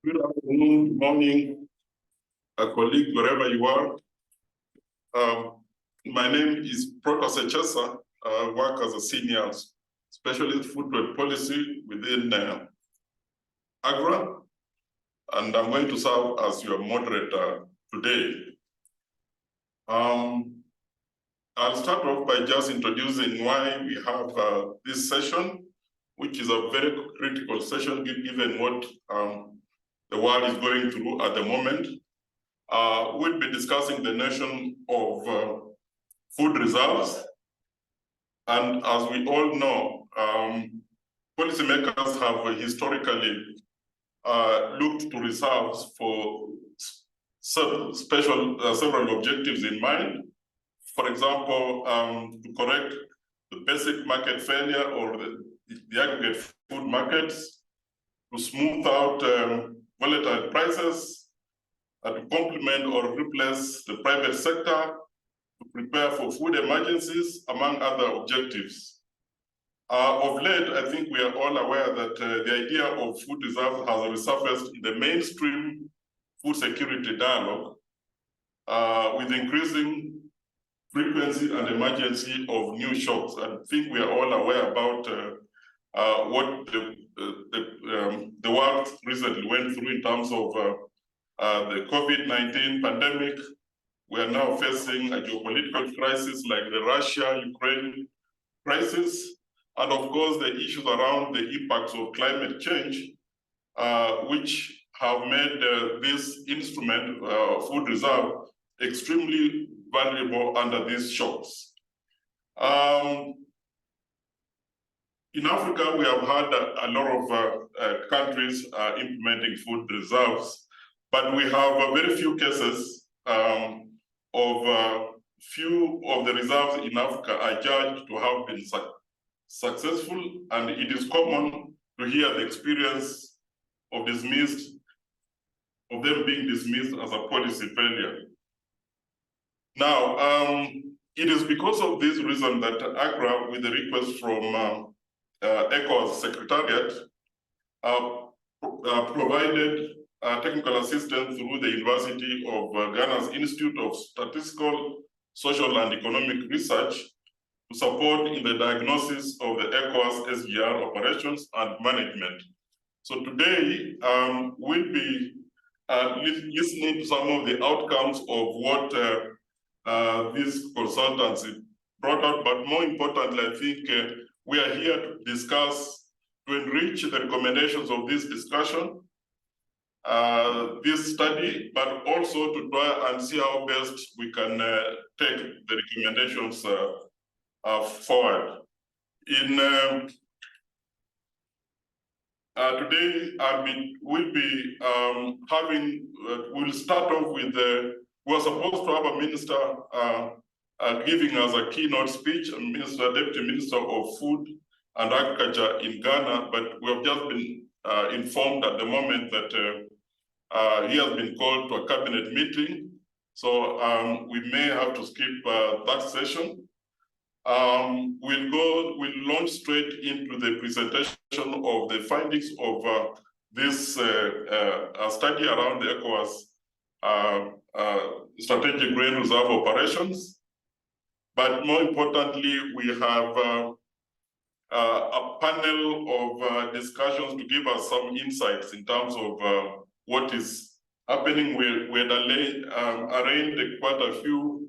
Good afternoon, good morning, colleague, wherever you are. My name is Professor Chesa. I work as a senior specialist food trade policy within AGRA, and I'm going to serve as your moderator today. I'll start off by just introducing why we have this session, which is a very critical session given what the world is going through at the moment. We'll be discussing the notion of food reserves. And as we all know, policymakers have historically looked to reserves for several objectives in mind. For example, to correct the basic market failure or the aggregate food markets, to smooth out volatile prices, to complement or replace the private sector, to prepare for food emergencies, among other objectives. Of late, I think we are all aware that the idea of food reserves has resurfaced in the mainstream food security dialogue with increasing frequency and emergency of new shocks. I think we are all aware about what the world recently went through in terms of the COVID-19 pandemic. We are now facing a geopolitical crisis like the Russia-Ukraine crisis, and of course the issues around the impacts of climate change, which have made this instrument, food reserve, extremely valuable under these shocks. In Africa, we have had a lot of countries implementing food reserves, but we have very few cases of few of the reserves in Africa are judged to have been successful, and it is common to hear the experience of them being dismissed as a policy failure. Now, it is because of this reason that AGRA, with the request from ECOWAS Secretariat, provided technical assistance through the University of Ghana's Institute of Statistical, Social and Economic Research to support in the diagnosis of the ECOWAS SGR operations and management. So today, we'll be listening to some of the outcomes of what these consultancy brought out, but more importantly, I think we are here to discuss, to enrich the recommendations of this discussion, this study, but also to try and see how best we can take the recommendations forward. Today, we'll start off with we're supposed to have a minister giving us a keynote speech, Deputy Minister of Food and Agriculture in Ghana, but we have just been informed at the moment that he has been called to a cabinet meeting. So we may have to skip that session. We'll launch straight into the presentation of the findings of this study around the ECOWAS strategic grain reserve operations. But more importantly, we have a panel of discussions to give us some insights in terms of what is happening. We had arranged quite a few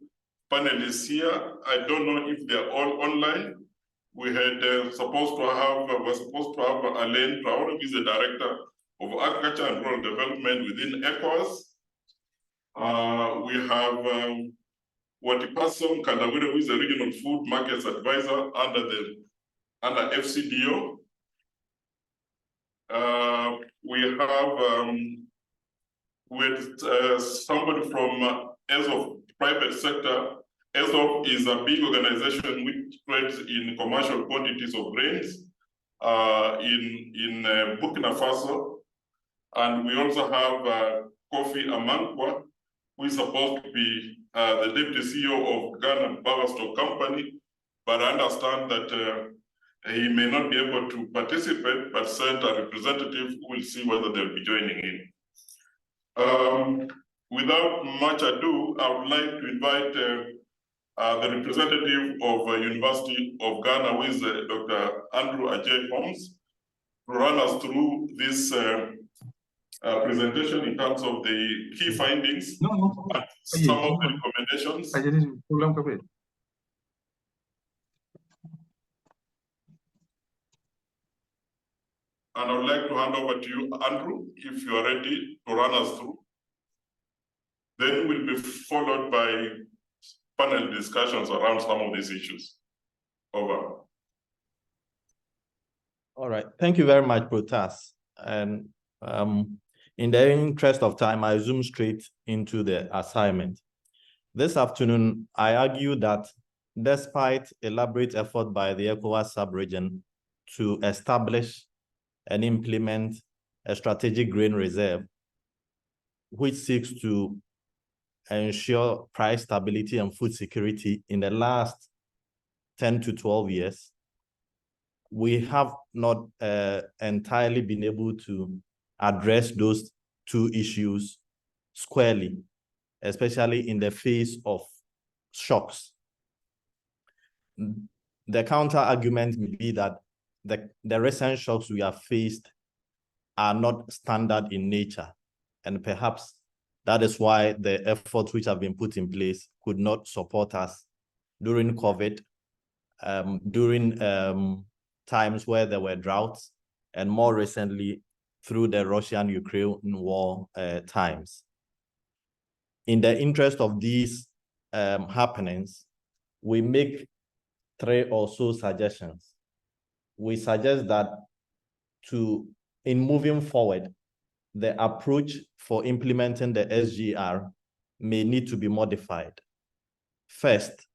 panelists here. I don't know if they're all online. We had supposed to have Alain Traore, who is the Director of Agriculture and Rural Development within ECOWAS. We have Watipaso Kandawire, who is the Regional Food Markets Advisor under FCDO. We have somebody from ESOP private sector. ESOP is a big organization which trades in commercial quantities of grains in Burkina Faso. And we also have Kofi Amankwa, who is supposed to be the Deputy CEO of Ghana Power Company, but I understand that he may not be able to participate, but sent a representative who will see whether they'll be joining in. Without much ado, I would like to invite the representative of University of Ghana, who is Dr. Andrew Ajay Holmes, to run us through this presentation in terms of the key findings and some of the recommendations. And I would like to hand over to you, Andrew, if you are ready to run us through. Then we'll be followed by panel discussions around some of these issues. Over. All right, thank you very much, Protas. And in the interest of time, I zoom straight into the assignment. This afternoon, I argue that despite elaborate effort by the ECOWAS sub-region to establish and implement a strategic grain reserve, which seeks to ensure price stability and food security in the last 10 to 12 years, we have not entirely been able to address those two issues squarely, especially in the face of shocks. The counter argument may be that the recent shocks we have faced are not standard in nature, and perhaps that is why the efforts which have been put in place could not support us during COVID, during times where there were droughts, and more recently through the Russian-Ukraine war times. In the interest of these happenings, we make 3 or so suggestions. We suggest that in moving forward, the approach for implementing the SGR may need to be modified. First,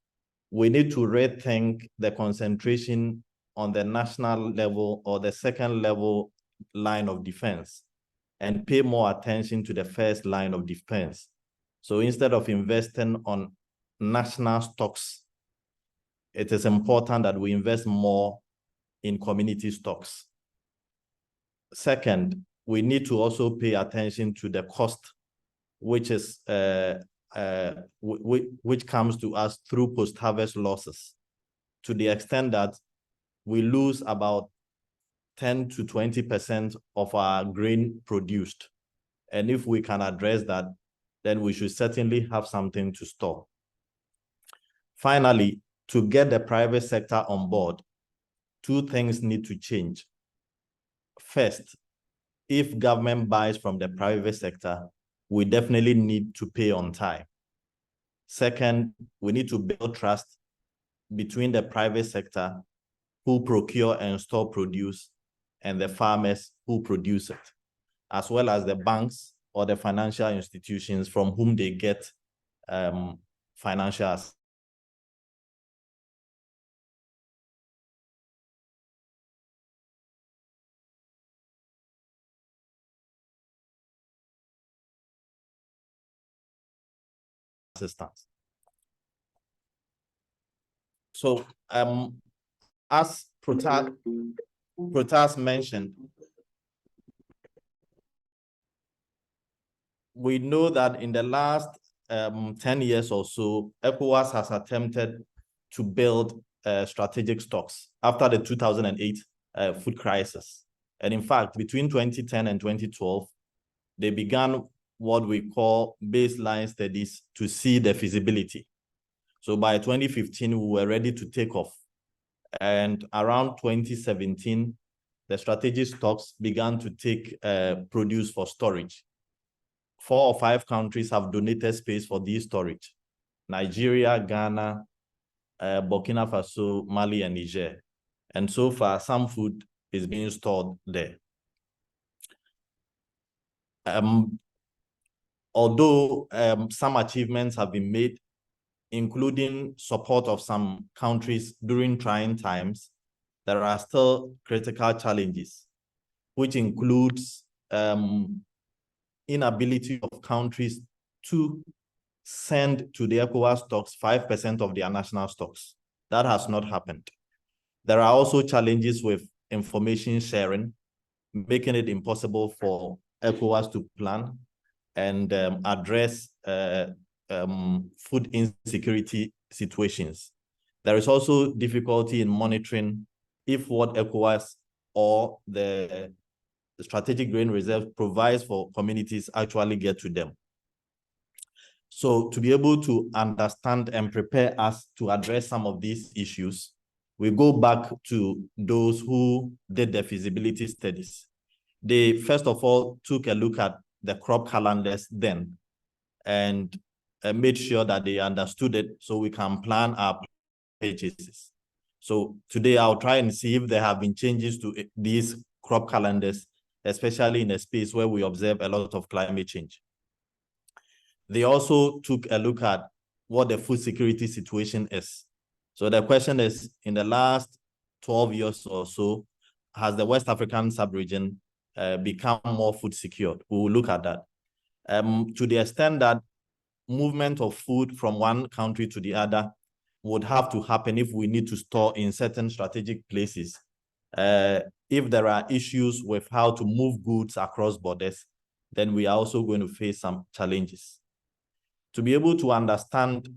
we need to rethink the concentration on the national level or the second level line of defense and pay more attention to the first line of defense. So instead of investing on national stocks, it is important that we invest more in community stocks. Second, we need to also pay attention to the cost, which is which comes to us through post-harvest losses, to the extent that we lose about 10 to 20% of our grain produced. And if we can address that, then we should certainly have something to store. Finally, to get the private sector on board, 2 things need to change. First, if government buys from the private sector, we definitely need to pay on time. Second, we need to build trust between the private sector who procure and store produce and the farmers who produce it, as well as the banks or the financial institutions from whom they get financial assistance. So as Protas mentioned, we know that in the last 10 years or so, ECOWAS has attempted to build strategic stocks after the 2008 food crisis. And in fact, between 2010 and 2012, they began what we call baseline studies to see the feasibility. So by 2015, we were ready to take off. And around 2017, the strategic stocks began to take produce for storage. 4 or 5 countries have donated space for these storage: Nigeria, Ghana, Burkina Faso, Mali, and Niger. And so far, some food is being stored there. Although some achievements have been made, including support of some countries during trying times, there are still critical challenges, which includes inability of countries to send to the ECOWAS stocks 5% of their national stocks. That has not happened. There are also challenges with information sharing, making it impossible for ECOWAS to plan. and address food insecurity situations. There is also difficulty in monitoring if what ECOWAS or the strategic grain reserve provides for communities actually get to them. So to be able to understand and prepare us to address some of these issues, we go back to those who did the feasibility studies. They first of all took a look at the crop calendars then and made sure that they understood it so we can plan our purchases. So today I'll try and see if there have been changes to these crop calendars, especially in a space where we observe a lot of climate change. They also took a look at what the food security situation is. So the question is, in the last 12 years or so, has the West African sub-region become more food secured? We will look at that. To the extent that movement of food from one country to the other would have to happen if we need to store in certain strategic places. If there are issues with how to move goods across borders, then we are also going to face some challenges. To be able to understand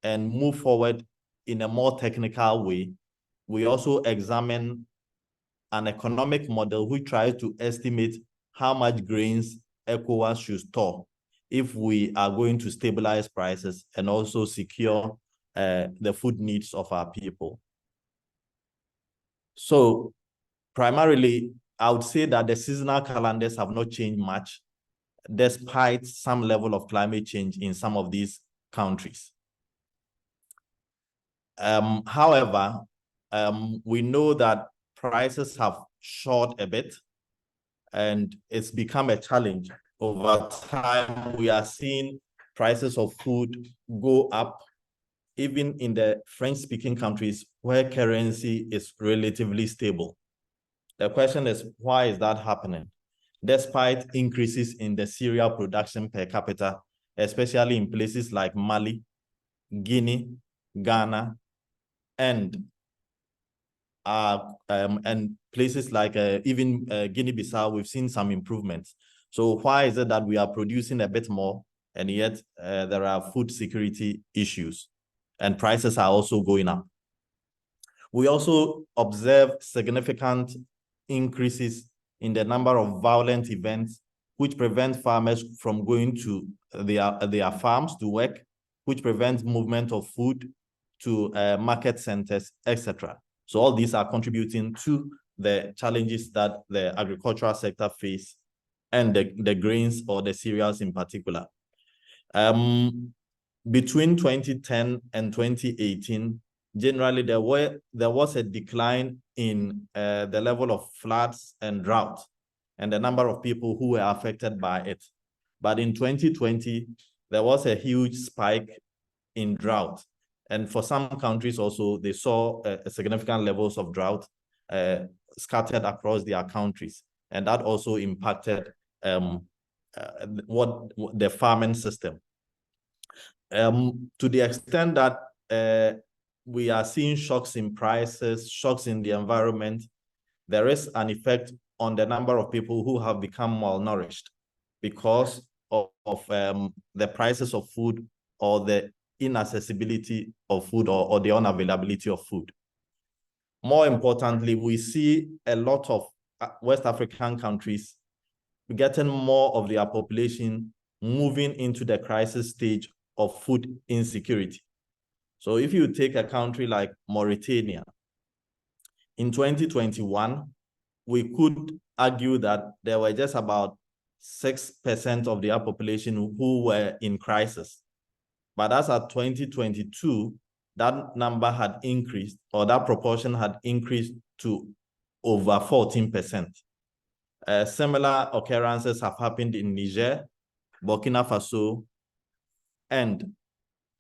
and move forward in a more technical way, we also examine an economic model which tries to estimate how much grains ECOWAS should store if we are going to stabilize prices and also secure the food needs of our people. So primarily, I would say that the seasonal calendars have not changed much, despite some level of climate change in some of these countries. However, we know that prices have shot a bit, and it's become a challenge. Over time, we are seeing prices of food go up, even in the French-speaking countries where currency is relatively stable. The question is, why is that happening? Despite increases in the cereal production per capita, especially in places like Mali, Guinea, Ghana, and places like even Guinea-Bissau, we've seen some improvements. So why is it that we are producing a bit more and yet there are food security issues and prices are also going up? We also observe significant increases in the number of violent events which prevent farmers from going to their farms to work, which prevents movement of food to market centers, etc. So all these are contributing to the challenges that the agricultural sector face and the grains or the cereals in particular. Between 2010 and 2018, generally there was a decline in the level of floods and drought and the number of people who were affected by it. But in 2020, there was a huge spike in drought. And for some countries also, they saw significant levels of drought scattered across their countries. And that also impacted the farming system. To the extent that we are seeing shocks in prices, shocks in the environment, there is an effect on the number of people who have become malnourished because of the prices of food or the inaccessibility of food or the unavailability of food. More importantly, we see a lot of West African countries getting more of their population moving into the crisis stage of food insecurity. So if you take a country like Mauritania, in 2021, we could argue that there were just about 6% of their population who were in crisis. But as of 2022, that number had increased, or that proportion had increased to over 14%. Similar occurrences have happened in Niger, Burkina Faso, and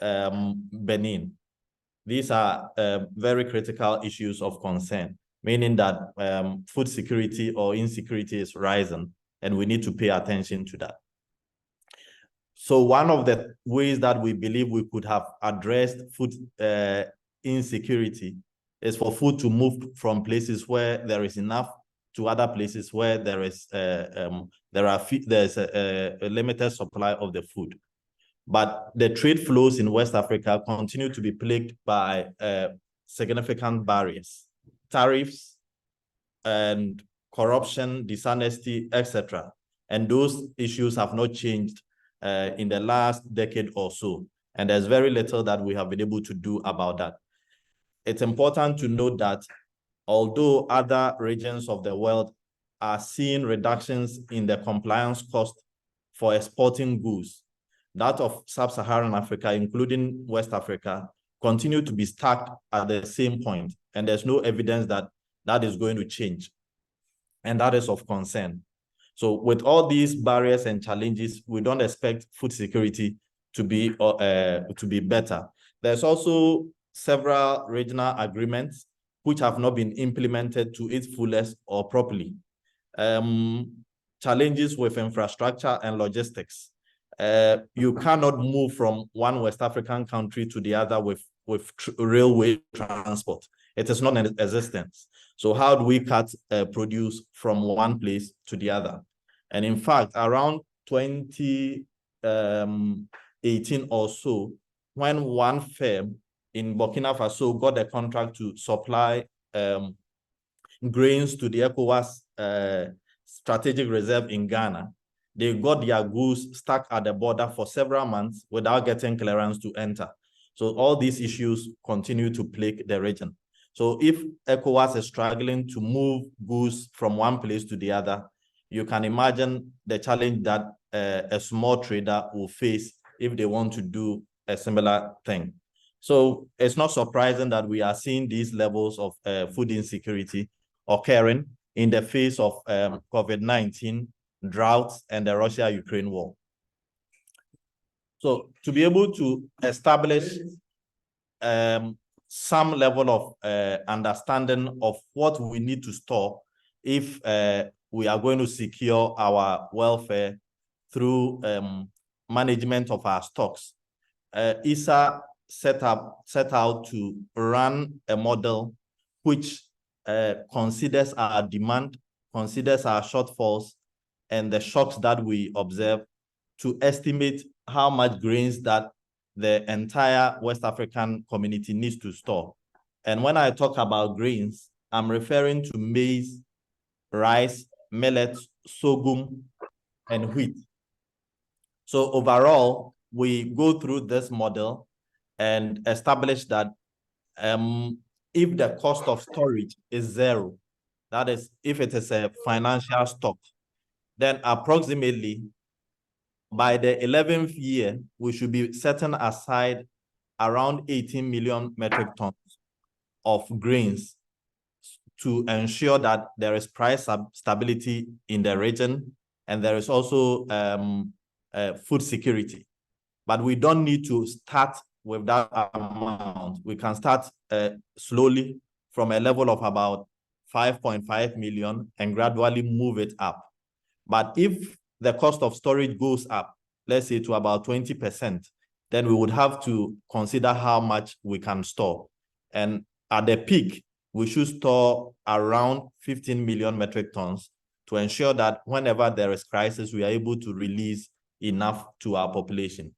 Benin. These are very critical issues of concern, meaning that food security or insecurity is rising, and we need to pay attention to that. So one of the ways that we believe we could have addressed food insecurity is for food to move from places where there is enough to other places where there's a limited supply of the food. But the trade flows in West Africa continue to be plagued by significant barriers, tariffs, and corruption, dishonesty, etc. And those issues have not changed in the last decade or so. And there's very little that we have been able to do about that. It's important to note that although other regions of the world are seeing reductions in the compliance cost for exporting goods, that of sub-Saharan Africa, including West Africa, continue to be stuck at the same point. And there's no evidence that that is going to change. And that is of concern. So with all these barriers and challenges, we don't expect food security to be better. There's also several regional agreements which have not been implemented to its fullest or properly. Challenges with infrastructure and logistics. You cannot move from one West African country to the other with railway transport. It is not in existence. So how do we cut produce from one place to the other? And in fact, around 2018 or so, when one firm in Burkina Faso got a contract to supply grains to the ECOWAS strategic reserve in Ghana, they got their goods stuck at the border for several months without getting clearance to enter. So all these issues continue to plague the region. So if ECOWAS is struggling to move goods from one place to the other, you can imagine the challenge that a small trader will face if they want to do a similar thing. So it's not surprising that we are seeing these levels of food insecurity occurring in the face of COVID-19, droughts, and the Russia-Ukraine war. So to be able to establish some level of understanding of what we need to store if we are going to secure our welfare through management of our stocks, ESA set out to run a model which considers our demand, considers our shortfalls, and the shocks that we observe to estimate how much grains that the entire West African community needs to store. And when I talk about grains, I'm referring to maize, rice, millet, sorghum, and wheat. So overall, we go through this model and establish that if the cost of storage is zero, that is, if it is a financial stock, then approximately by the 11th year, we should be setting aside around 18 million metric tons of grains to ensure that there is price stability in the region and there is also food security. But we don't need to start with that amount. We can start slowly from a level of about 5.5 million and gradually move it up. But if the cost of storage goes up, let's say to about 20%, then we would have to consider how much we can store. And at the peak, we should store around 15 million metric tons to ensure that whenever there is crisis, we are able to release enough to our population.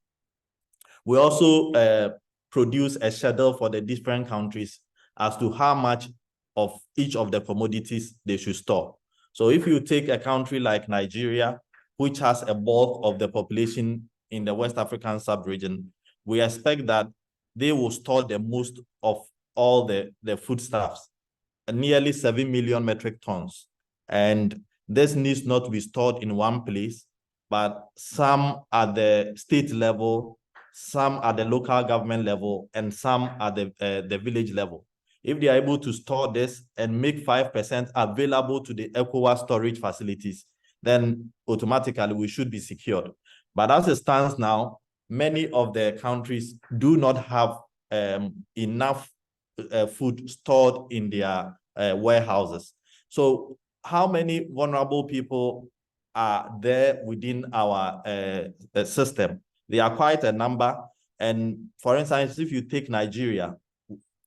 We also produce a schedule for the different countries as to how much of each of the commodities they should store. So if you take a country like Nigeria, which has a bulk of the population in the West African sub-region, we expect that they will store the most of all the foodstuffs, nearly 7 million metric tons. And this needs not to be stored in one place, but some at the state level, some at the local government level, and some at the village level. If they are able to store this and make 5% available to the ECOWAS storage facilities, then automatically we should be secured. But as it stands now, many of the countries do not have enough food stored in their warehouses. So how many vulnerable people are there within our system? There are quite a number. And for instance, if you take Nigeria,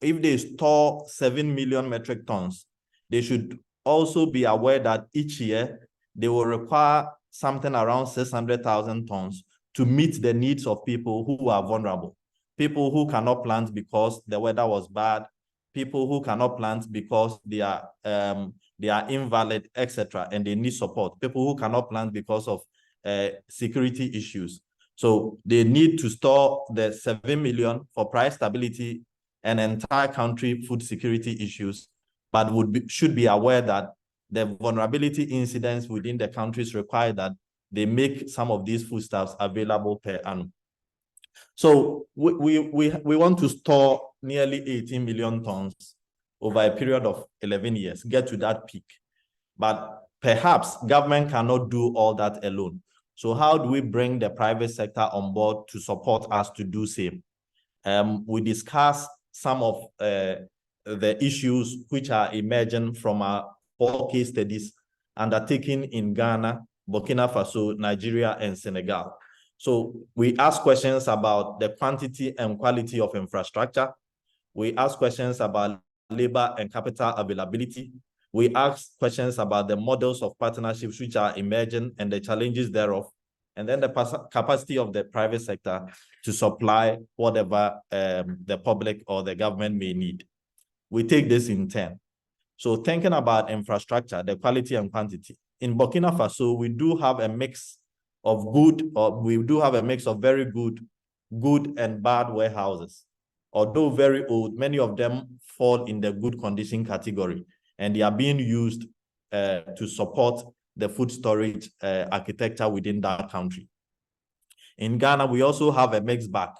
if they store 7 million metric tons, they should also be aware that each year they will require something around 600,000 tons to meet the needs of people who are vulnerable. People who cannot plant because the weather was bad, people who cannot plant because they are invalid, etc., and they need support. People who cannot plant because of security issues. So they need to store the 7 million for price stability and entire country food security issues, but should be aware that the vulnerability incidents within the countries require that they make some of these foodstuffs available per annum. So we want to store nearly 18 million tons over a period of 11 years, get to that peak. But perhaps government cannot do all that alone. So how do we bring the private sector on board to support us to do same? We discussed some of the issues which are emerging from our 4 case studies undertaken in Ghana, Burkina Faso, Nigeria, and Senegal. So we ask questions about the quantity and quality of infrastructure. We ask questions about labor and capital availability. We ask questions about the models of partnerships which are emerging and the challenges thereof, and then the capacity of the private sector to supply whatever the public or the government may need. We take this in turn. So thinking about infrastructure, the quality and quantity. In Burkina Faso, we do have a mix of very good and bad warehouses. Although very old, many of them fall in the good condition category, and they are being used to support the food storage architecture within that country. In Ghana, we also have a mixed bag,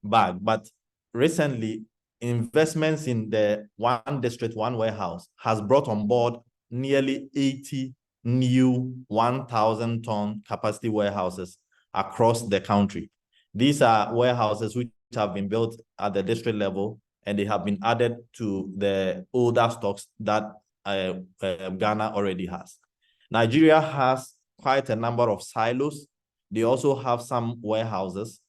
but recently, investments in the one district, one warehouse has brought on board nearly 80 new 1,000-ton capacity warehouses across the country. These are warehouses which have been built at the district level, and they have been added to the older stocks that Ghana already has. Nigeria has quite a number of silos. They also have some warehouses,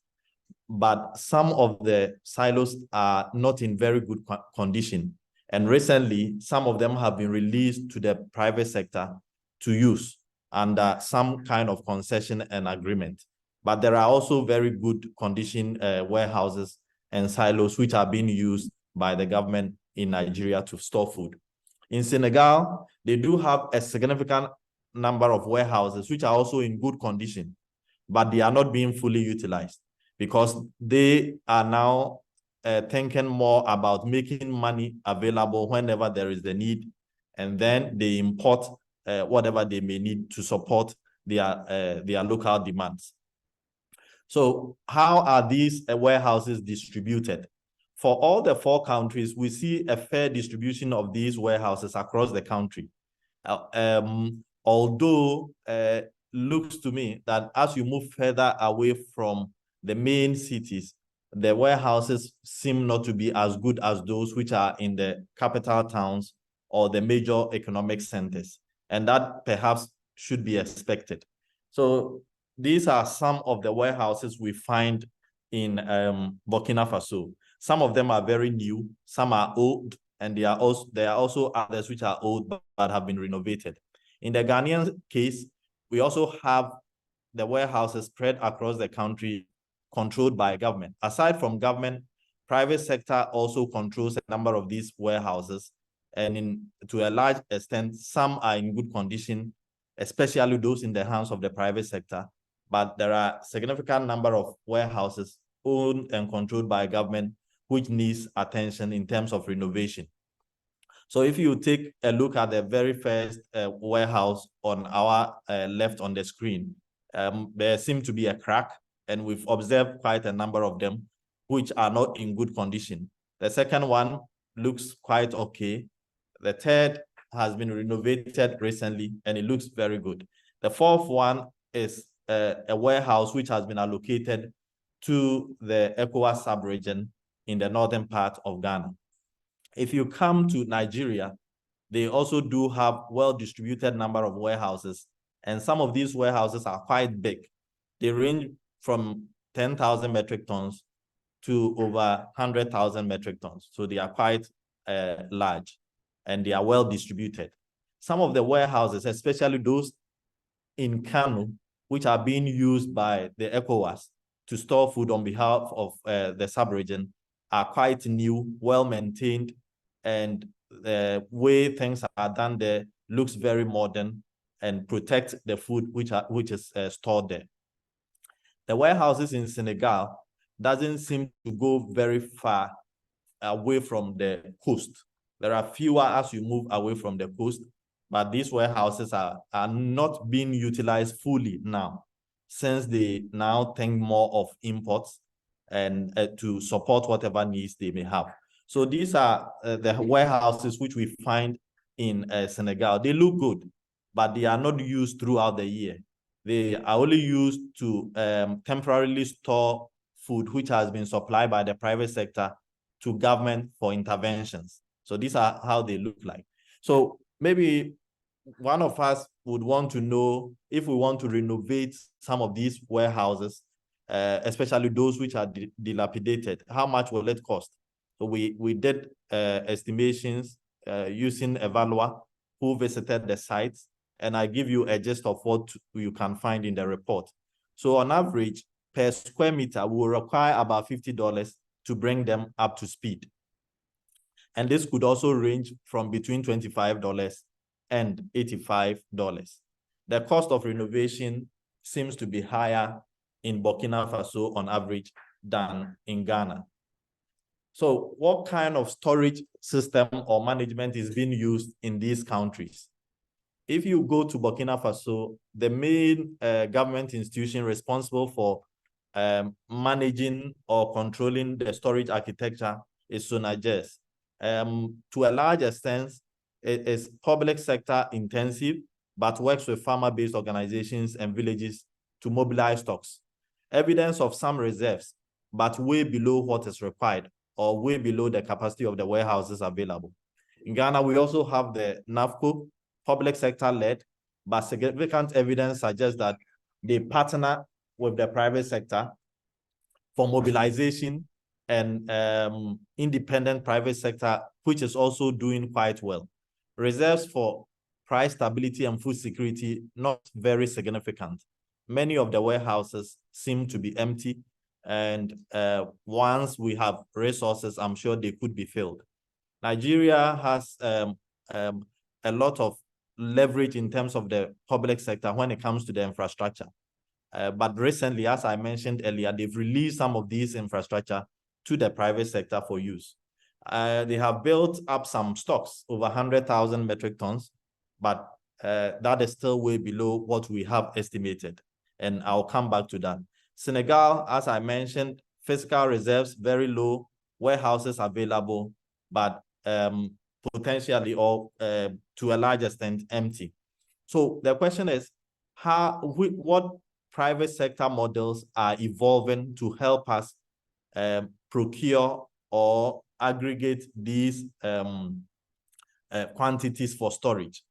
but some of the silos are not in very good condition. And recently, some of them have been released to the private sector to use under some kind of concession and agreement. But there are also very good condition warehouses and silos which are being used by the government in Nigeria to store food. In Senegal, they do have a significant number of warehouses which are also in good condition, but they are not being fully utilized because they are now thinking more about making money available whenever there is the need, and then they import whatever they may need to support their local demands. So how are these warehouses distributed? For all the 4 countries, we see a fair distribution of these warehouses across the country. Although looks to me that as you move further away from the main cities, the warehouses seem not to be as good as those which are in the capital towns or the major economic centers. And that perhaps should be expected. So these are some of the warehouses we find in Burkina Faso. Some of them are very new, some are old, and there are also others which are old but have been renovated. In the Ghanaian case, we also have the warehouses spread across the country controlled by government. Aside from government, private sector also controls a number of these warehouses, and to a large extent, some are in good condition, especially those in the hands of the private sector. But there are a significant number of warehouses owned and controlled by government which needs attention in terms of renovation. So if you take a look at the very first warehouse on our left on the screen, there seems to be a crack, and we've observed quite a number of them which are not in good condition. The second one looks quite okay. The third has been renovated recently, and it looks very good. The fourth one is a warehouse which has been allocated to the ECOWAS sub-region in the northern part of Ghana. If you come to Nigeria, they also do have well-distributed number of warehouses, and some of these warehouses are quite big. They range from 10,000 metric tons to over 100,000 metric tons. So they are quite large, and they are well distributed. some of the warehouses, especially those in Kano, which are being used by the ECOWAS to store food on behalf of the sub-region, are quite new, well-maintained, and the way things are done there looks very modern and protect the food which is stored there. The warehouses in Senegal doesn't seem to go very far away from the coast. There are fewer as you move away from the coast, but these warehouses are not being utilized fully now, since they now think more of imports and to support whatever needs they may have. So these are the warehouses which we find in Senegal. They look good, but they are not used throughout the year. They are only used to temporarily store food which has been supplied by the private sector to government for interventions. So these are how they look like. So maybe one of us would want to know if we want to renovate some of these warehouses, especially those which are dilapidated, how much will it cost? So we did estimations using Evalua, who visited the sites, and I give you a gist of what you can find in the report. So on average, per square meter, we will require about $50 to bring them up to speed. And this could also range from between $25 and $85. The cost of renovation seems to be higher in Burkina Faso on average than in Ghana. So what kind of storage system or management is being used in these countries? If you go to Burkina Faso, the main government institution responsible for managing or controlling the storage architecture is SONAGES. To a large extent, it is public sector intensive, but works with farmer-based organizations and villages to mobilize stocks. Evidence of some reserves, but way below what is required or way below the capacity of the warehouses available. In Ghana, we also have the NAFCO, public sector led, but significant evidence suggests that they partner with the private sector for mobilization and independent private sector, which is also doing quite well. Reserves for price stability and food security, not very significant. Many of the warehouses seem to be empty, and once we have resources, I'm sure they could be filled. Nigeria has a lot of leverage in terms of the public sector when it comes to the infrastructure. But recently, as I mentioned earlier, they've released some of these infrastructure to the private sector for use. They have built up some stocks, over 100,000 metric tons, but that is still way below what we have estimated. And I'll come back to that. Senegal, as I mentioned, fiscal reserves, very low, warehouses available, but potentially or to a large extent empty. So the question is, what private sector models are evolving to help us procure or aggregate these quantities for storage?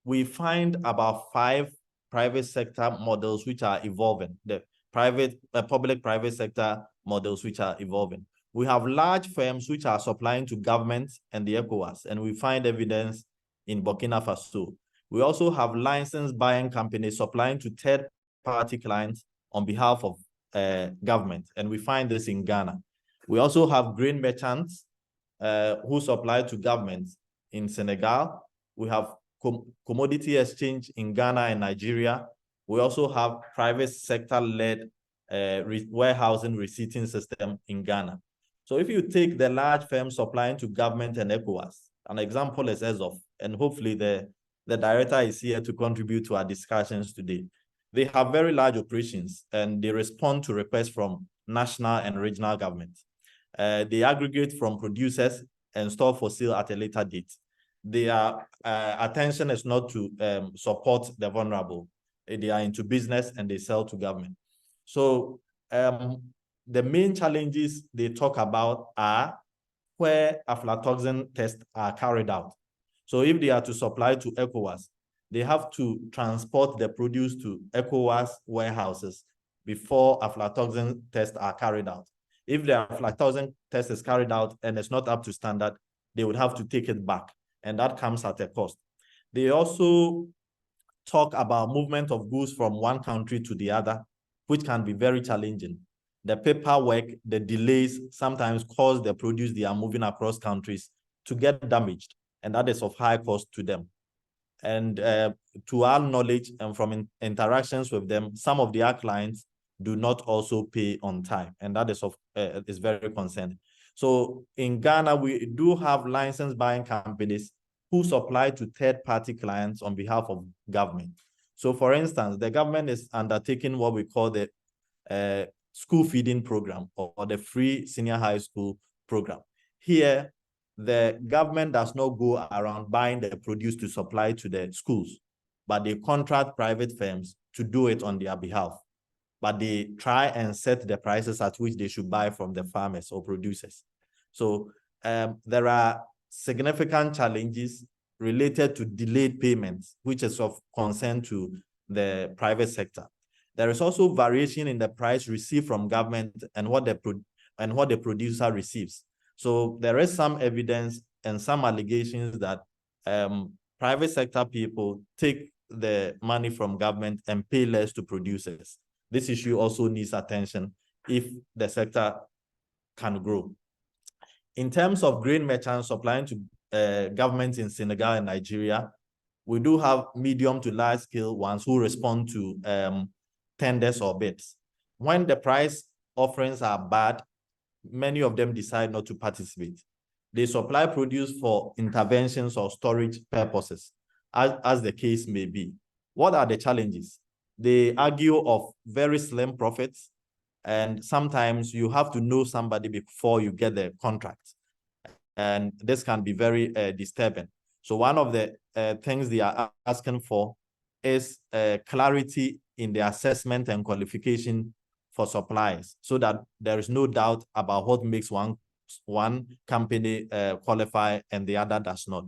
We find about 5 private sector models which are evolving, the public-private sector models which are evolving. We have large firms which are supplying to governments and the ECOWAS, and we find evidence in Burkina Faso. We also have licensed buying companies supplying to third-party clients on behalf of government, and we find this in Ghana. We also have grain merchants who supply to governments in Senegal. We have commodity exchange in Ghana and Nigeria. We also have private sector-led warehousing receipting system in Ghana. So if you take the large firms supplying to government and ECOWAS, an example is ESOF, and hopefully the director is here to contribute to our discussions today. They have very large operations and they respond to requests from national and regional governments. They aggregate from producers and store for sale at a later date. Their attention is not to support the vulnerable. They are into business and they sell to government. So the main challenges they talk about are where aflatoxin tests are carried out. So if they are to supply to ECOWAS, they have to transport the produce to ECOWAS warehouses before aflatoxin tests are carried out. If the aflatoxin test is carried out and it's not up to standard, they would have to take it back, and that comes at a cost. They also talk about movement of goods from one country to the other, which can be very challenging. The paperwork, the delays sometimes cause the produce they are moving across countries to get damaged, and that is of high cost to them. And to our knowledge and from interactions with them, some of their clients do not also pay on time, and that is very concerning. So in Ghana, we do have licensed buying companies who supply to third-party clients on behalf of government. So for instance, the government is undertaking what we call the school feeding program, or the free senior high school program. Here, the government does not go around buying the produce to supply to the schools, but they contract private firms to do it on their behalf. But they try and set the prices at which they should buy from the farmers or producers. So there are significant challenges related to delayed payments, which is of concern to the private sector. There is also variation in the price received from government and what the producer receives. So there is some evidence and some allegations that private sector people take the money from government and pay less to producers. This issue also needs attention if the sector can grow. In terms of grain merchants supplying to governments in Senegal and Nigeria, we do have medium to large scale ones who respond to tenders or bids. When the price offerings are bad, many of them decide not to participate. They supply produce for interventions or storage purposes, as the case may be. What are the challenges? They argue of very slim profits, and sometimes you have to know somebody before you get the contract. And this can be very disturbing. So one of the things they are asking for is clarity in the assessment and qualification for suppliers, so that there is no doubt about what makes one company qualify and the other does not.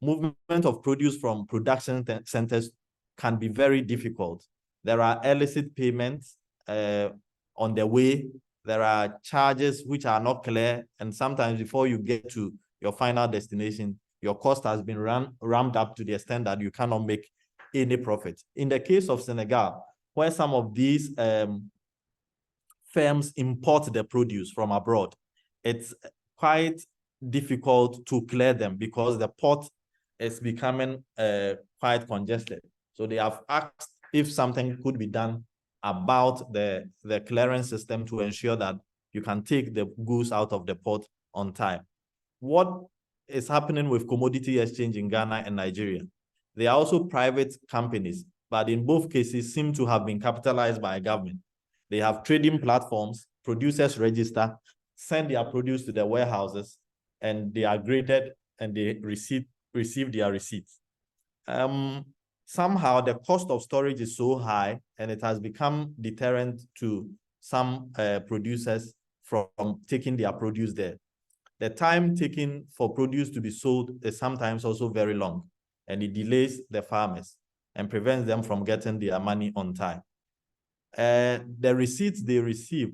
Movement of produce from production centers can be very difficult. There are illicit payments on the way. There are charges which are not clear, and sometimes before you get to your final destination, your cost has been ramped up to the extent that you cannot make any profit. In the case of Senegal, where some of these firms import the produce from abroad, it's quite difficult to clear them because the port is becoming quite congested. So they have asked if something could be done about the clearance system to ensure that you can take the goods out of the port on time. What is happening with commodity exchange in Ghana and Nigeria? They are also private companies, but in both cases seem to have been capitalized by a government. They have trading platforms, producers register, send their produce to the warehouses, and they are graded and they receive their receipts. Somehow the cost of storage is so high, and it has become deterrent to some producers from taking their produce there. The time taken for produce to be sold is sometimes also very long, and it delays the farmers and prevents them from getting their money on time. The receipts they receive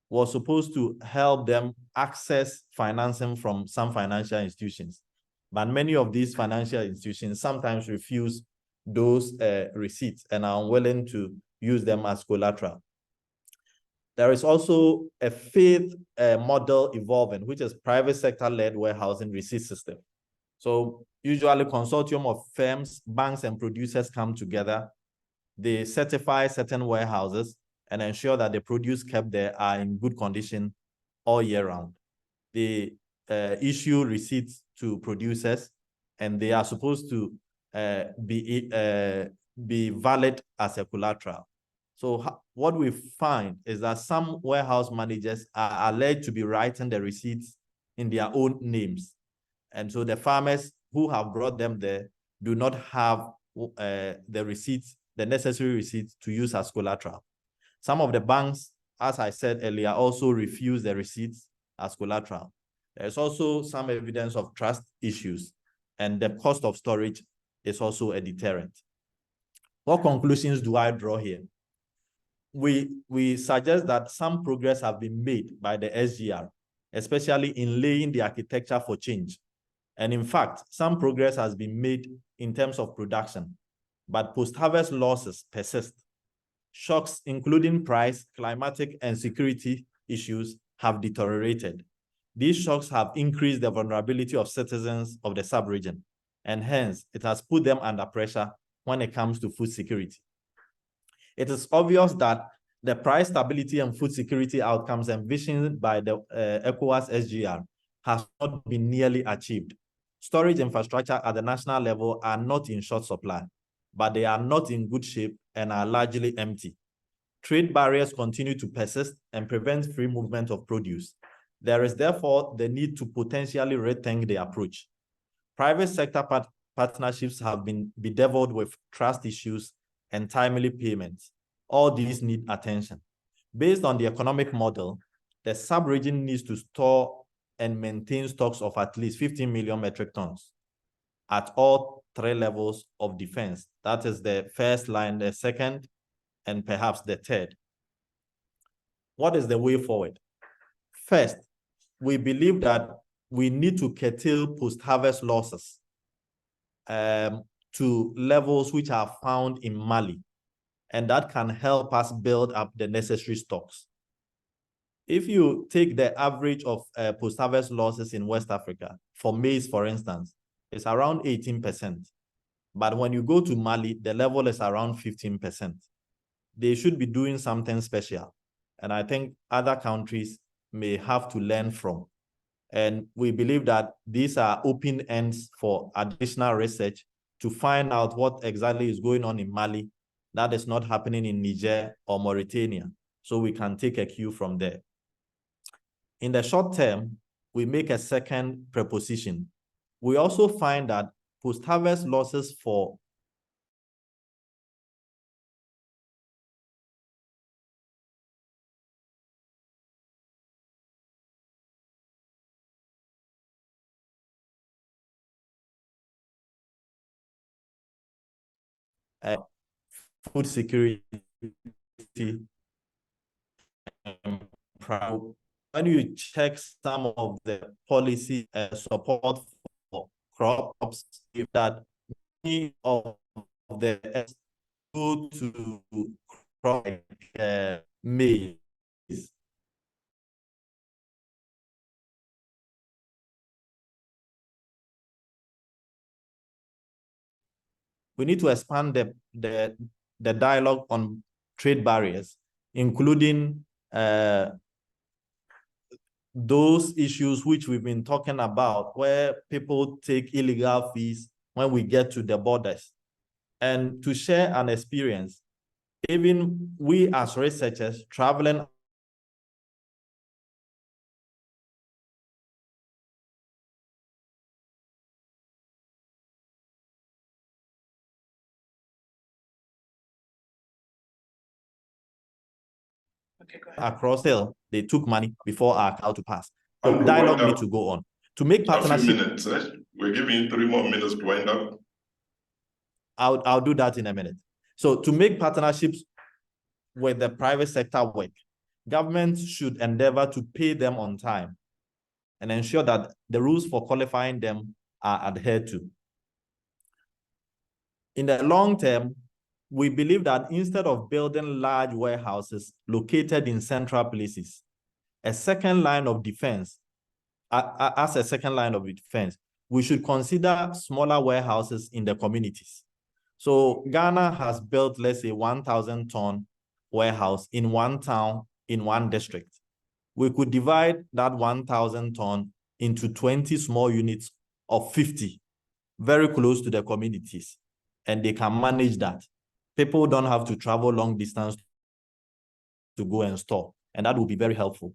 was supposed to help them access financing from some financial institutions, but many of these financial institutions sometimes refuse those receipts and are unwilling to use them as collateral. There is also a fifth model evolving, which is private sector-led warehousing receipt system. So usually consortium of firms, banks, and producers come together. They certify certain warehouses and ensure that the produce kept there are in good condition all year round. They issue receipts to producers, and they are supposed to be valid as a collateral. So what we find is that some warehouse managers are alleged to be writing the receipts in their own names. And so the farmers who have brought them there do not have the receipts, the necessary receipts to use as collateral. Some of the banks, as I said earlier, also refuse the receipts as collateral. There's also some evidence of trust issues, and the cost of storage is also a deterrent. What conclusions do I draw here? We suggest that some progress have been made by the SGR, especially in laying the architecture for change. And in fact, some progress has been made in terms of production, but post-harvest losses persist. Shocks, including price, climatic, and security issues, have deteriorated. These shocks have increased the vulnerability of citizens of the sub-region, and hence it has put them under pressure when it comes to food security. It is obvious that the price stability and food security outcomes envisioned by the ECOWAS SGR has not been nearly achieved. Storage infrastructure at the national level are not in short supply, but they are not in good shape and are largely empty. Trade barriers continue to persist and prevent free movement of produce. There is therefore the need to potentially rethink the approach. Private sector partnerships have been bedeviled with trust issues and timely payments. All these need attention. Based on the economic model, the sub-region needs to store and maintain stocks of at least 15 million metric tons at all three levels of defense. That is the first line, the second, and perhaps the third. What is the way forward? First, we believe that we need to curtail post-harvest losses to levels which are found in Mali, and that can help us build up the necessary stocks. If you take the average of post-harvest losses in West Africa, for maize, for instance, it's around 18%. But when you go to Mali, the level is around 15%. They should be doing something special. And I think other countries may have to learn from. And we believe that these are open ends for additional research to find out what exactly is going on in Mali that is not happening in Niger or Mauritania, so we can take a cue from there. In the short term, we make a second proposition. We also find that post-harvest losses for food security when you check some of the policy support for crops, if that many of the go to crop maize. We need to expand the dialogue on trade barriers, including those issues which we've been talking about, where people take illegal fees when we get to the borders. And to share an experience, even we as researchers traveling across hill, they took money before our cow to pass. So dialogue needs to go on. To make partnership. A few minutes, eh? We're giving you 3 more minutes to wind up. I'll do that in a minute. So to make partnerships with the private sector work, governments should endeavor to pay them on time and ensure that the rules for qualifying them are adhered to. In the long term, we believe that instead of building large warehouses located in central places, a second line of defense, as a second line of defense, we should consider smaller warehouses in the communities. So Ghana has built, let's say, 1,000-ton warehouse in one town, in one district. We could divide that 1,000-ton into 20 small units of 50, very close to the communities, and they can manage that. People don't have to travel long distance to go and store, and that will be very helpful.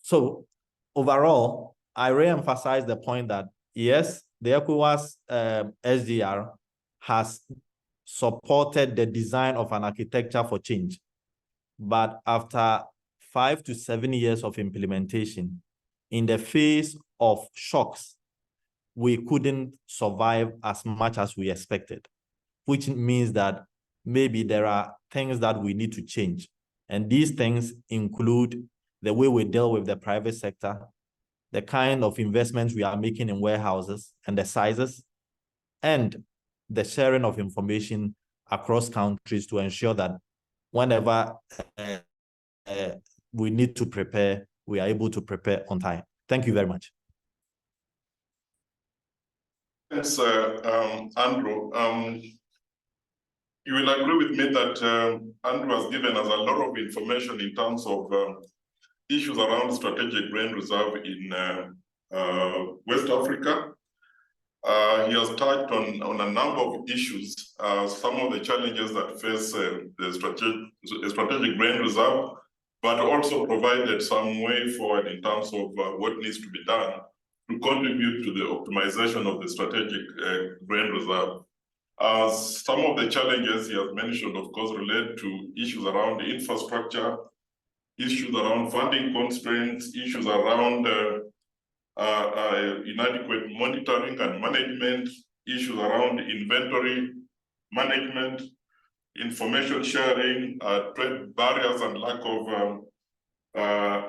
So overall, I re-emphasize the point that, yes, the ECOWAS SGR has supported the design of an architecture for change. But after 5 to 7 years of implementation, in the face of shocks, we couldn't survive as much as we expected, which means that maybe there are things that we need to change. And these things include the way we deal with the private sector, the kind of investments we are making in warehouses and the sizes, and the sharing of information across countries to ensure that whenever we need to prepare, we are able to prepare on time. Thank you very much. Thanks, Andrew. You will agree with me that Andrew has given us a lot of information in terms of issues around strategic grain reserve in West Africa. He has touched on a number of issues, some of the challenges that face the strategic grain reserve, but also provided some way forward in terms of what needs to be done to contribute to the optimization of the strategic grain reserve. Some of the challenges he has mentioned, of course, relate to issues around the infrastructure, issues around funding constraints, issues around inadequate monitoring and management, issues around inventory management, information sharing, trade barriers and lack of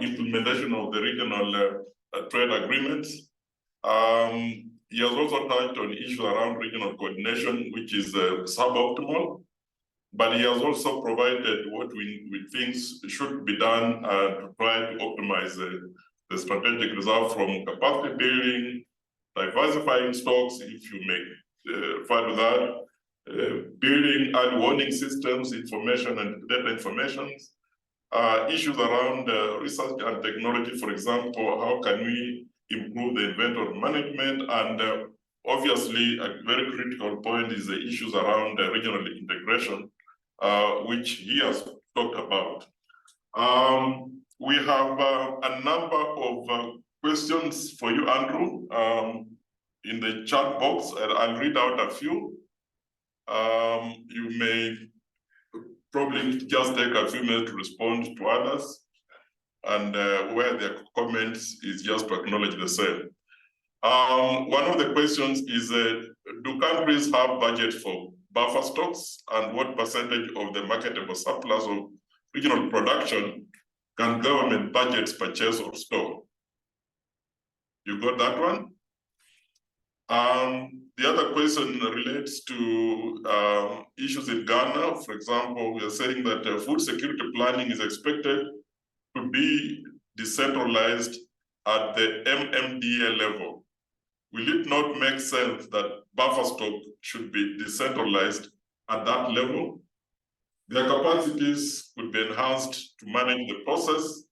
implementation of the regional trade agreements. He has also touched on issues around regional coordination, which is suboptimal, but he has also provided what we think should be done to try to optimize the strategic result from capacity building, diversifying stocks, if you may refer to that, building early warning systems, information and data informations, issues around research and technology, for example, how can we improve the inventory management, and obviously a very critical point is the issues around regional integration, which he has talked about. We have a number of questions for you, Andrew, in the chat box, and I'll read out a few. You may probably just take a few minutes to respond to others, and where their comments is just to acknowledge the same. One of the questions is, do countries have budgets for buffer stocks, and what percentage of the marketable surplus of regional production can government budgets purchase or store? You got that one? The other question relates to issues in Ghana. For example, we are saying that food security planning is expected to be decentralized at the MMDA level. Will it not make sense that buffer stock should be decentralized at that level? Their capacities could be enhanced to manage the process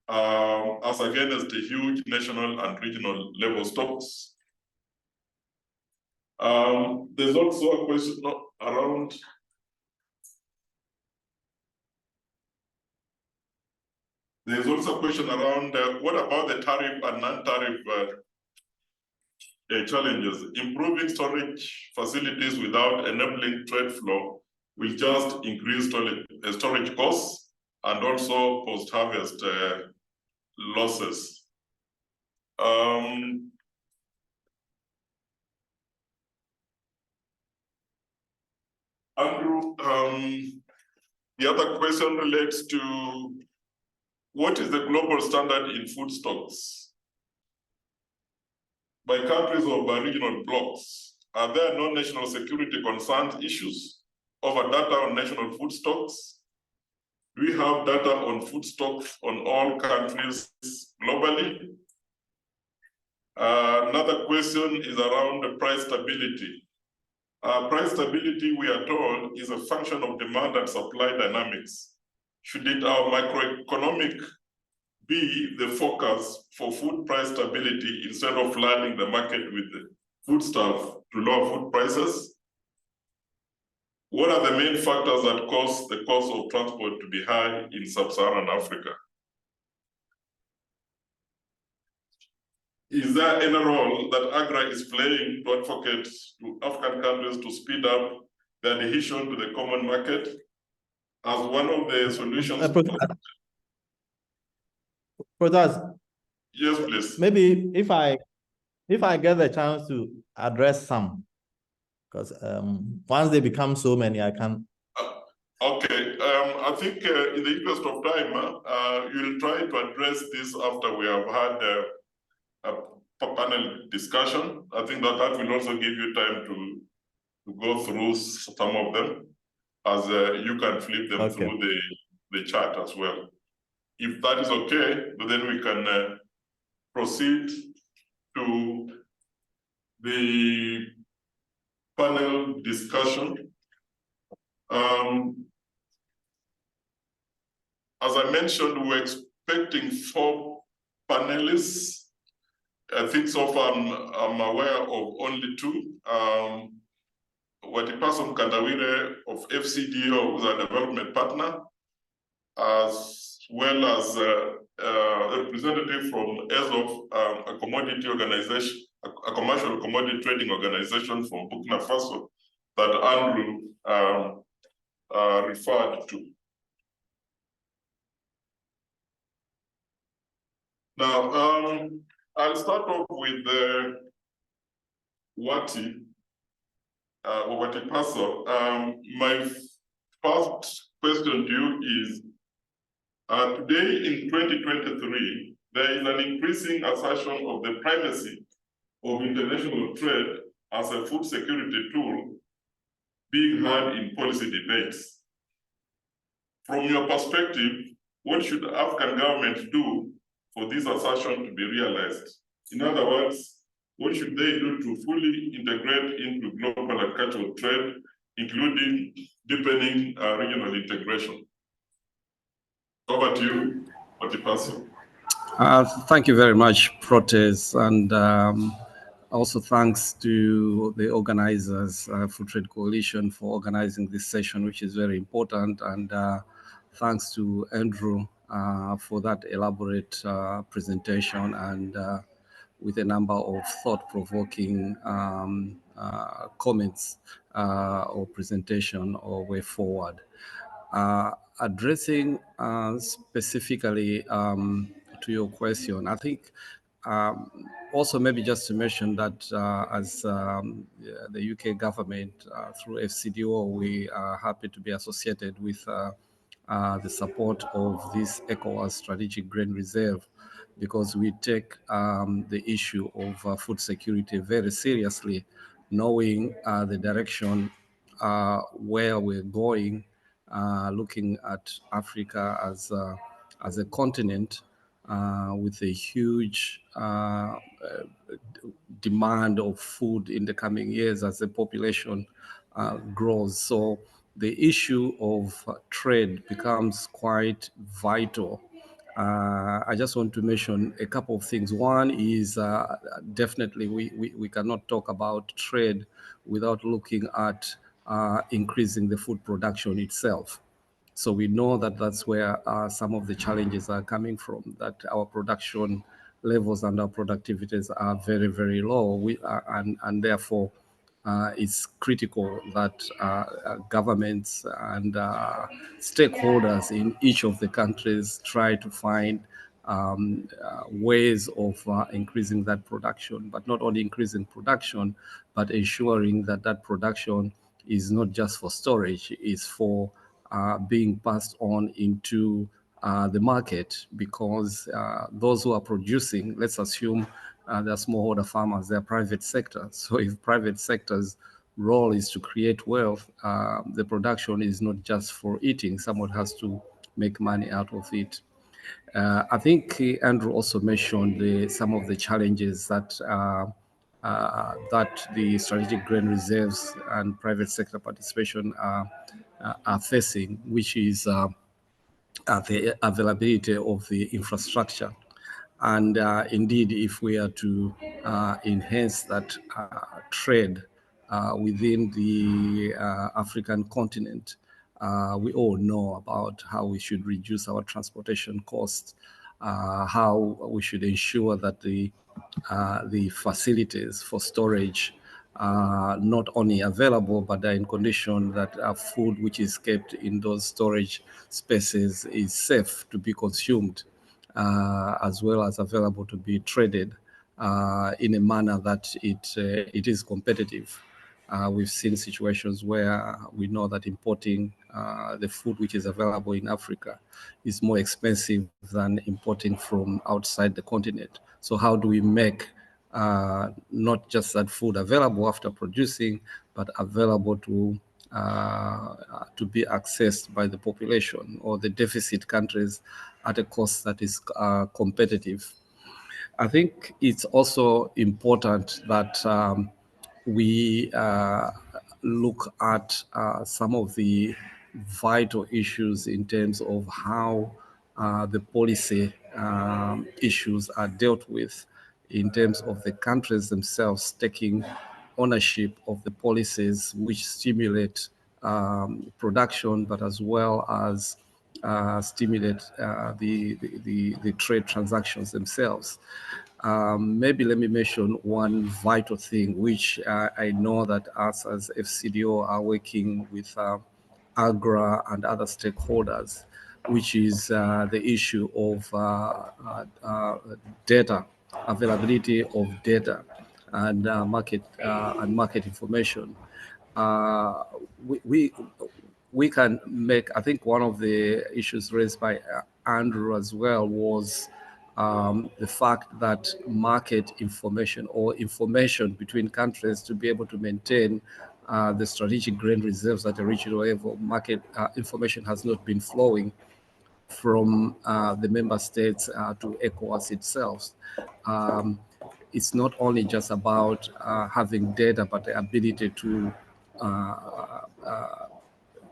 as against the huge national and regional level stocks. There's also a question around what about the tariff and non-tariff challenges? Improving storage facilities without enabling trade flow will just increase storage costs and also post-harvest losses. Andrew, the other question relates to what is the global standard in food stocks by countries or by regional blocks? Are there no national security concerns issues over data on national food stocks? Do we have data on food stocks on all countries globally? Another question is around the price stability. Price stability, we are told, is a function of demand and supply dynamics. Should our macroeconomic be the focus for food price stability instead of flooding the market with foodstuff to lower food prices? What are the main factors that cause the cost of transport to be high in sub-Saharan Africa? Is there any role that AGRA is playing to advocate to African countries to speed up their adhesion to the common market as one of the solutions? Yes, please. Maybe if I get the chance to address some, because once they become so many, I can. Okay, I think in the interest of time, you'll try to address this after we have had a panel discussion. I think that will also give you time to go through some of them, as you can flip them through the chat as well. If that is okay, then we can proceed to the panel discussion. As I mentioned, we're expecting 4 panelists. I think so far I'm aware of only 2. Watipaso Kandawire of FCDO, who's a development partner, as well as a representative from ESOF, a commodity organization, a commercial commodity trading organization from Burkina Faso that Andrew referred to. Now, I'll start off with Watipaso. My first question to you is, today in 2023, there is an increasing assertion of the primacy of international trade as a food security tool being heard in policy debates. From your perspective, what should African governments do for this assertion to be realized? In other words, what should they do to fully integrate into global agricultural trade, including deepening regional integration? Over to you, Watipaso. Thank you very much, Protes, and also thanks to the organizers, Food Trade Coalition, for organizing this session, which is very important, and thanks to Andrew for that elaborate presentation and with a number of thought-provoking comments or presentation or way forward. Addressing specifically to your question, I think also maybe just to mention that as the UK government through FCDO, we are happy to be associated with the support of this ECOWAS strategic grain reserve, because we take the issue of food security very seriously, knowing the direction where we're going, looking at Africa as a continent with a huge demand of food in the coming years as the population grows. So the issue of trade becomes quite vital. I just want to mention a couple of things. One is definitely we cannot talk about trade without looking at increasing the food production itself. So we know that that's where some of the challenges are coming from, that our production levels and our productivities are very, very low. And therefore, it's critical that governments and stakeholders in each of the countries try to find ways of increasing that production, but not only increasing production, but ensuring that that production is not just for storage, it's for being passed on into the market, because those who are producing, let's assume they're smallholder farmers, they're private sector. So if private sector's role is to create wealth, the production is not just for eating, someone has to make money out of it. I think Andrew also mentioned some of the challenges that that the strategic grain reserves and private sector participation are facing, which is the availability of the infrastructure. And indeed, if we are to enhance that trade within the African continent, we all know about how we should reduce our transportation costs, how we should ensure that the facilities for storage not only available, but are in condition that food which is kept in those storage spaces is safe to be consumed, as well as available to be traded in a manner that it is competitive. We've seen situations where we know that importing the food which is available in Africa is more expensive than importing from outside the continent. So how do we make not just that food available after producing, but available to be accessed by the population or the deficit countries at a cost that is competitive? I think it's also important that we look at some of the vital issues in terms of how the policy issues are dealt with, in terms of the countries themselves taking ownership of the policies which stimulate production, but as well as stimulate the trade transactions themselves. Maybe let me mention one vital thing, which I know that us as FCDO are working with AGRA and other stakeholders, which is the issue of data, availability of data and market information. We can make, I think one of the issues raised by Andrew as well was the fact that market information or information between countries to be able to maintain the strategic grain reserves at a regional level, market information has not been flowing from the member states to ECOWAS itself. It's not only just about having data, but the ability to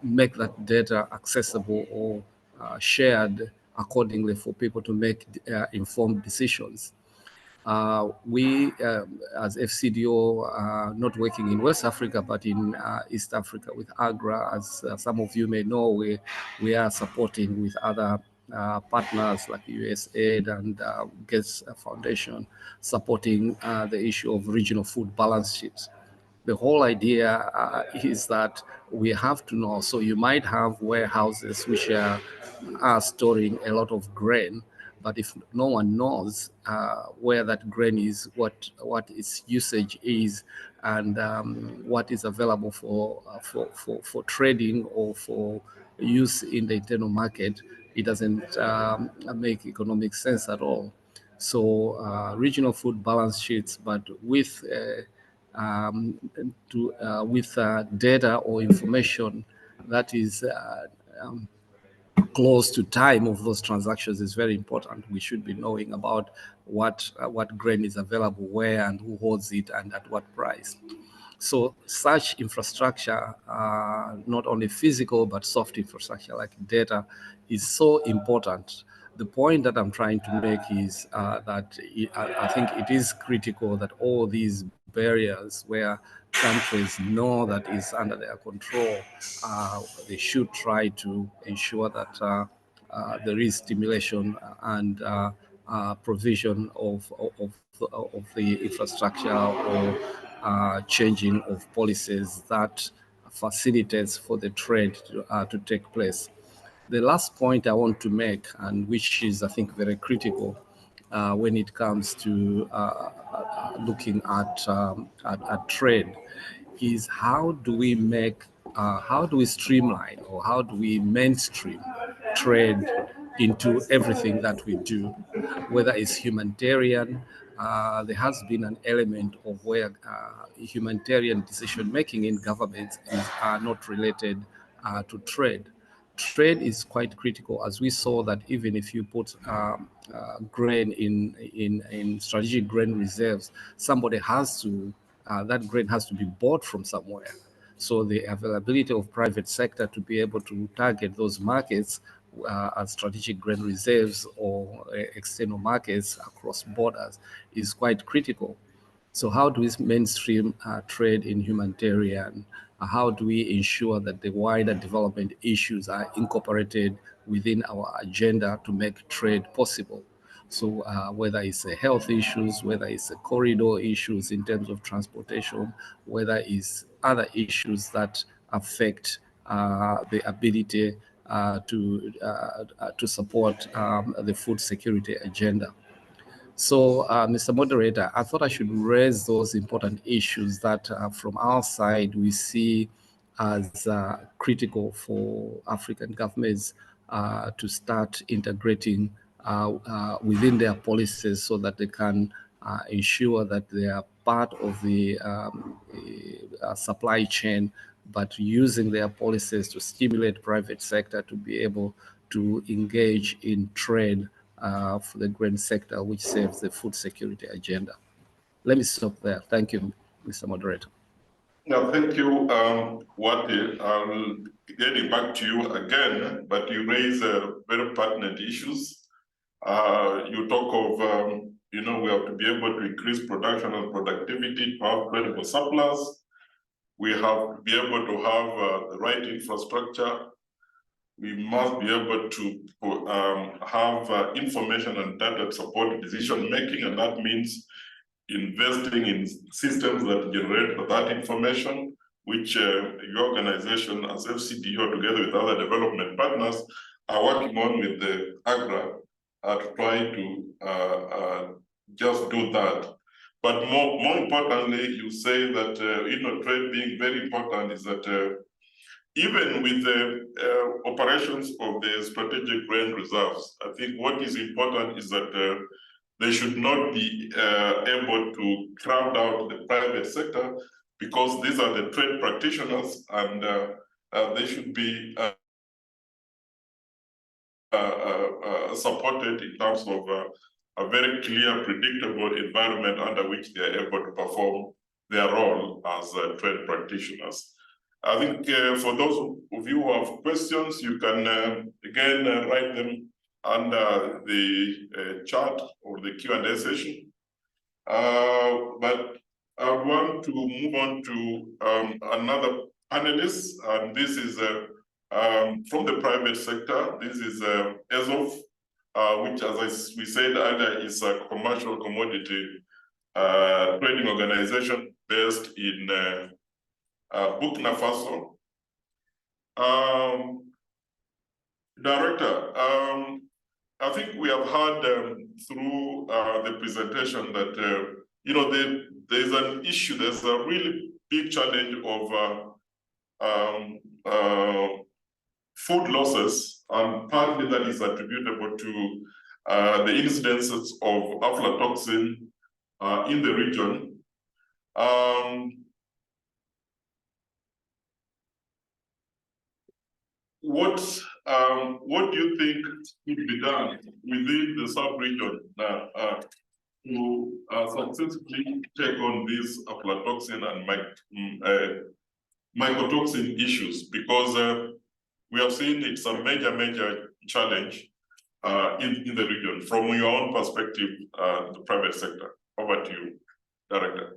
make that data accessible or shared accordingly for people to make informed decisions. We, as FCDO, are not working in West Africa, but in East Africa with AGRA. As some of you may know, we are supporting with other partners like USAID and Gates Foundation, supporting the issue of regional food balance sheets. The whole idea is that we have to know. So you might have warehouses which are storing a lot of grain, but if no one knows where that grain is, what its usage is, and what is available for trading or for use in the internal market, it doesn't make economic sense at all. So regional food balance sheets, but with data or information that is close to time of those transactions is very important. We should be knowing about what grain is available, where, and who holds it, and at what price. So such infrastructure, not only physical but soft infrastructure like data, is so important. The point that I'm trying to make is that I think it is critical that all these barriers where countries know that is under their control, they should try to ensure that there is stimulation and provision of the infrastructure or changing of policies that facilitates for the trade to take place. The last point I want to make, and which is, I think, very critical when it comes to looking at trade, is how do we streamline or how do we mainstream trade into everything that we do, whether it's humanitarian. There has been an element of where humanitarian decision making in governments are not related to trade. Trade is quite critical, as we saw that even if you put grain in strategic grain reserves, somebody has to that grain has to be bought from somewhere. So the availability of private sector to be able to target those markets as strategic grain reserves or external markets across borders is quite critical. So how do we mainstream trade in humanitarian? How do we ensure that the wider development issues are incorporated within our agenda to make trade possible? So whether it's health issues, whether it's corridor issues in terms of transportation, whether it's other issues that affect the ability to support the food security agenda. So, Mr. Moderator, I thought I should raise those important issues that from our side we see as critical for African governments to start integrating within their policies so that they can ensure that they are part of the supply chain, but using their policies to stimulate private sector to be able to engage in trade for the grain sector, which serves the food security agenda. Let me stop there. Thank you, Mr. Moderator. No, thank you, Wati. I'll get it back to you again, but you raise very pertinent issues. You talk of, we have to be able to increase production and productivity to have credible surplus. We have to be able to have the right infrastructure. We must be able to have information and data to support decision making, and that means investing in systems that generate that information, which your organization as FCDO together with other development partners are working on with the AGRA to try to just do that. But more importantly, you say that trade being very important is that even with the operations of the strategic grain reserves, I think what is important is that they should not be able to crowd out the private sector, because these are the trade practitioners, and they should be supported in terms of a very clear, predictable environment under which they are able to perform their role as trade practitioners. I think for those of you who have questions, you can again write them under the chat or the Q&A session. But I want to move on to another panelist, and this is from the private sector. This is ESOF, which, as we said earlier, is a commercial commodity trading organization based in Burkina Faso. Director, I think we have heard through the presentation that there's an issue. There's a really big challenge of food losses, and partly that is attributable to the incidences of aflatoxin in the region. What do you think should be done within the sub-region to successfully take on these aflatoxin and mycotoxin issues? Because we have seen it's a major challenge in the region. From your own perspective, the private sector. Over to you, Director.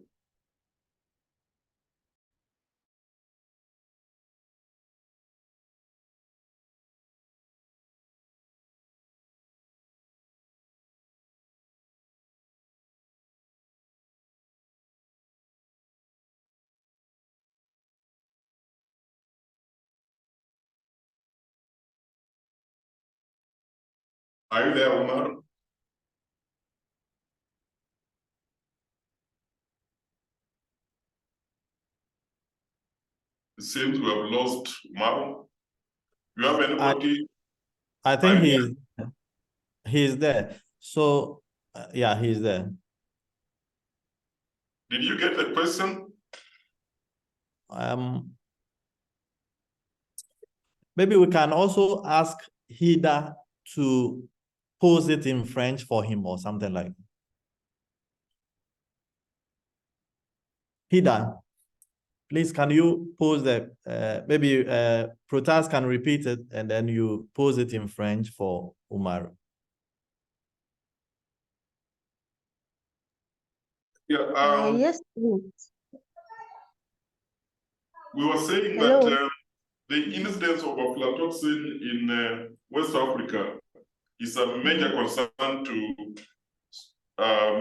Are you there, Omar? It seems we have lost Omar. Do you have anybody? I think he's there. So yeah, he's there. Did you get the question? Maybe we can also ask Hida to pose it in French for him or something like that. Hida, please, can you pose the, maybe Protas can repeat it and then you pose it in French for Umar. Yeah. Yes, please. We were saying that the incidence of aflatoxin in West Africa is a major concern to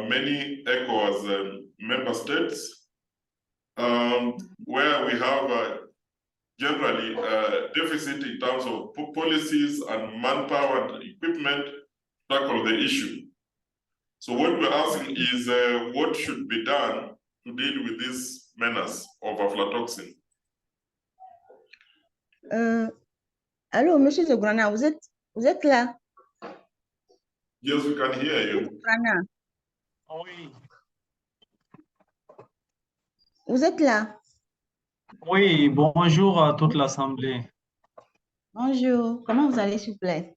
many ECOWAS member states, where we have generally deficit in terms of policies and manpower and equipment to tackle the issue. So what we're asking is what should be done to deal with this menace of aflatoxin? Allô, Monsieur Zograna, vous êtes là? Yes, we can hear you. Zograna, Oui, vous êtes là? oui, bonjour à toute l'Assemblée. Bonjour, comment vous allez, s'il vous plaît?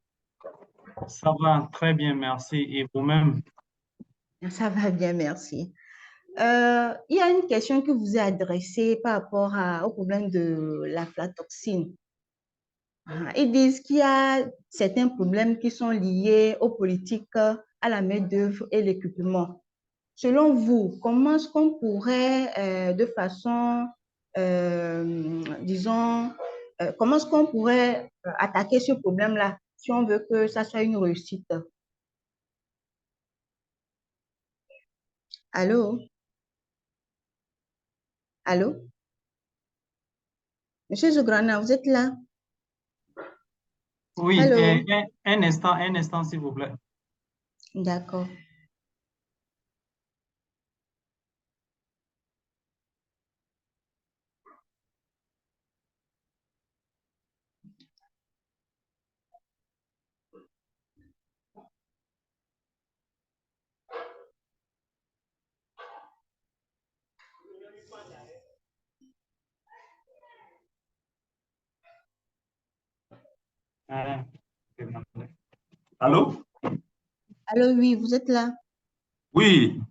Ça va très bien, merci. Et vous-même? Ça va bien, merci. Il y a une question que vous ai adressée par rapport au problème de l'aflatoxine. Ils disent qu'il y a certains problèmes qui sont liés aux politiques, à la main-d'œuvre et l'équipement. Selon vous, comment est-ce qu'on pourrait, de façon, disons, comment est-ce qu'on pourrait attaquer ce problème-là si on veut que ça soit une réussite? Allô? Allô? Monsieur Zograna, vous êtes là? Oui, Allô? un instant, s'il vous plaît. D'accord. Allô? Allô, oui, vous êtes là? Oui,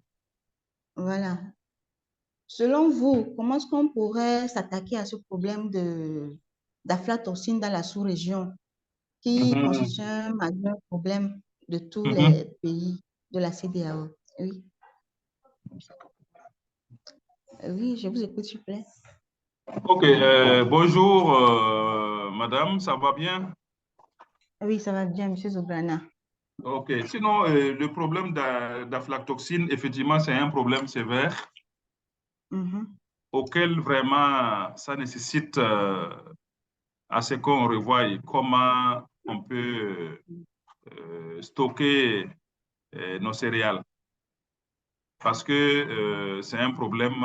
Voilà. Selon vous, comment est-ce qu'on pourrait s'attaquer à ce problème d'aflatoxine dans la sous-région qui constitue un majeur problème de tous les pays de la CEDEAO? Oui. Oui, je vous écoute, s'il vous plaît. Ok, bonjour madame, ça va bien? Oui, ça va bien, monsieur Zograna. Ok, sinon le problème d'aflatoxine, effectivement, c'est un problème sévère auquel vraiment ça nécessite à ce qu'on revoie comment on peut stocker nos céréales. Parce que c'est un problème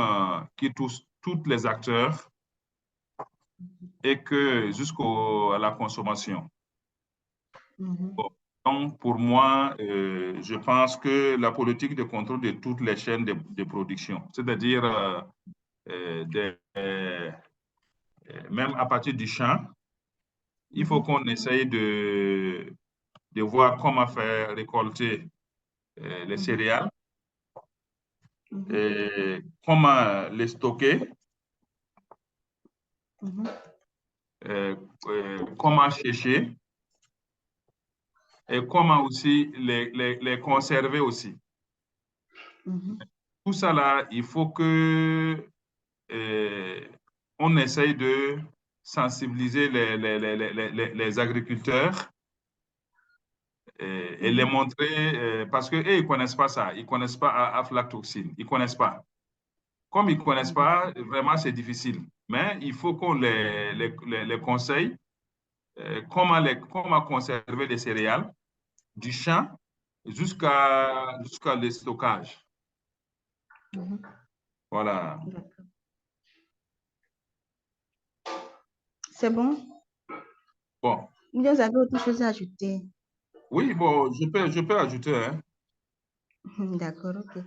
qui touche tous les acteurs et que jusqu'à la consommation. Bon, donc, pour moi, je pense que la politique de contrôle de toutes les chaînes de production, c'est-à-dire même à partir du champ, il faut qu'on essaye de voir comment faire récolter les céréales, et comment les stocker, comment sécher et comment aussi les conserver aussi. Tout ça là, il faut que on essaye de sensibiliser les agriculteurs et les montrer, parce qu'eux, ils ne connaissent pas ça, ils ne connaissent pas aflatoxine, ils ne connaissent pas. Comme ils ne connaissent pas, vraiment, c'est difficile. Mais il faut qu'on les conseille comment conserver les céréales du champ jusqu'à le stockage. Voilà. C'est bon? Bon. Vous avez autre chose à ajouter? Oui, bon, je peux ajouter. Hein. D'accord, ok.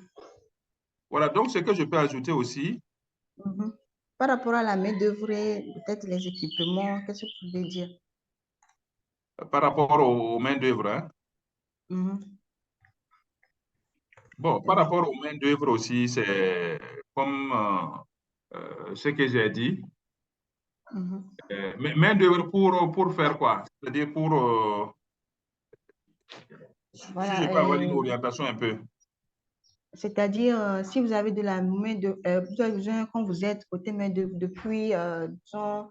Voilà, donc ce que je peux ajouter aussi. Par rapport à la main-d'œuvre et peut-être les équipements, qu'est-ce que vous pouvez dire? Par rapport aux main-d'œuvre, hein? Bon, par rapport aux main-d'œuvre aussi, c'est comme ce que j'ai dit. Main-d'œuvre pour faire quoi? C'est-à-dire pour... Voilà, si je peux avoir une orientation un peu. C'est-à-dire, si vous avez de la main-d'œuvre, vous avez besoin, quand vous êtes côté main-d'œuvre, depuis, disons,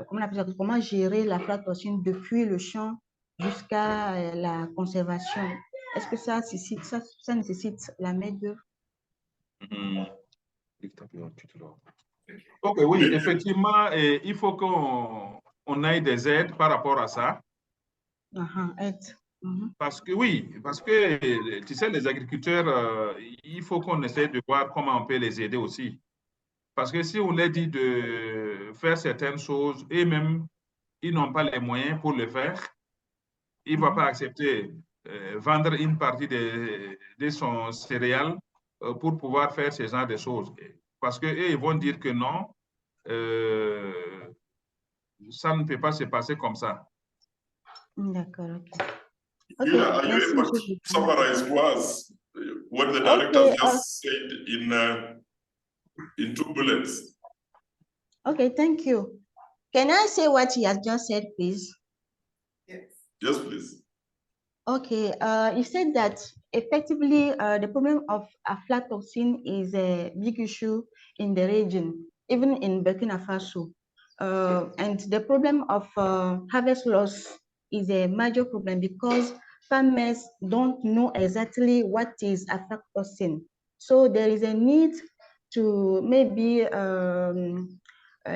comment gérer l'aflatoxine depuis le champ jusqu'à la conservation? Est-ce que ça nécessite la main-d'œuvre? Ok, oui, effectivement, il faut qu'on ait des aides par rapport à ça. Aide. Parce que oui, parce que tu sais, les agriculteurs, il faut qu'on essaie de voir comment on peut les aider aussi. Parce que si on leur dit de faire certaines choses et même ils n'ont pas les moyens pour le faire, ils ne vont pas accepter vendre une partie de son céréales pour pouvoir faire ce genre de choses. Parce qu'eux, ils vont dire que non, ça ne peut pas se passer comme ça. D'accord, ok. Julia, Ok, are you merci, able monsieur. to summarize for us what the director just said in 2 bullets? Okay, thank you. Can I say what he has just said, please? Yes, please. Okay, you said that effectively the problem of aflatoxin is a big issue in the region, even in Burkina Faso. And the problem of harvest loss is a major problem because farmers don't know exactly what is aflatoxin. So there is a need to maybe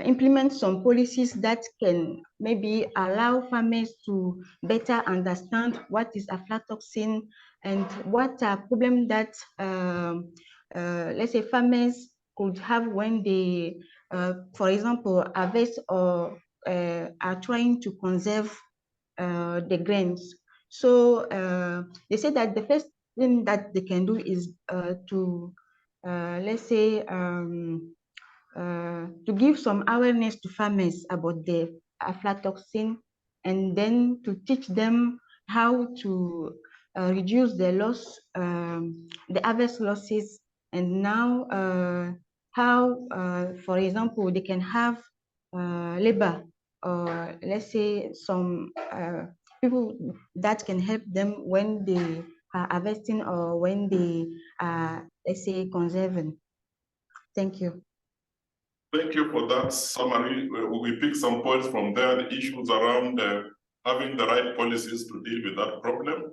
implement some policies that can maybe allow farmers to better understand what is aflatoxin and what are problems that, let's say, farmers could have when they, for example, harvest or are trying to conserve the grains. So they say that the first thing that they can do is to, let's say, to give some awareness to farmers about the aflatoxin and then to teach them how to reduce the loss, the harvest losses, and now how, for example, they can have labor or let's say some people that can help them when they are harvesting or when they are, let's say, conserving. Thank you. Thank you for that summary. We pick some points from there, the issues around having the right policies to deal with that problem.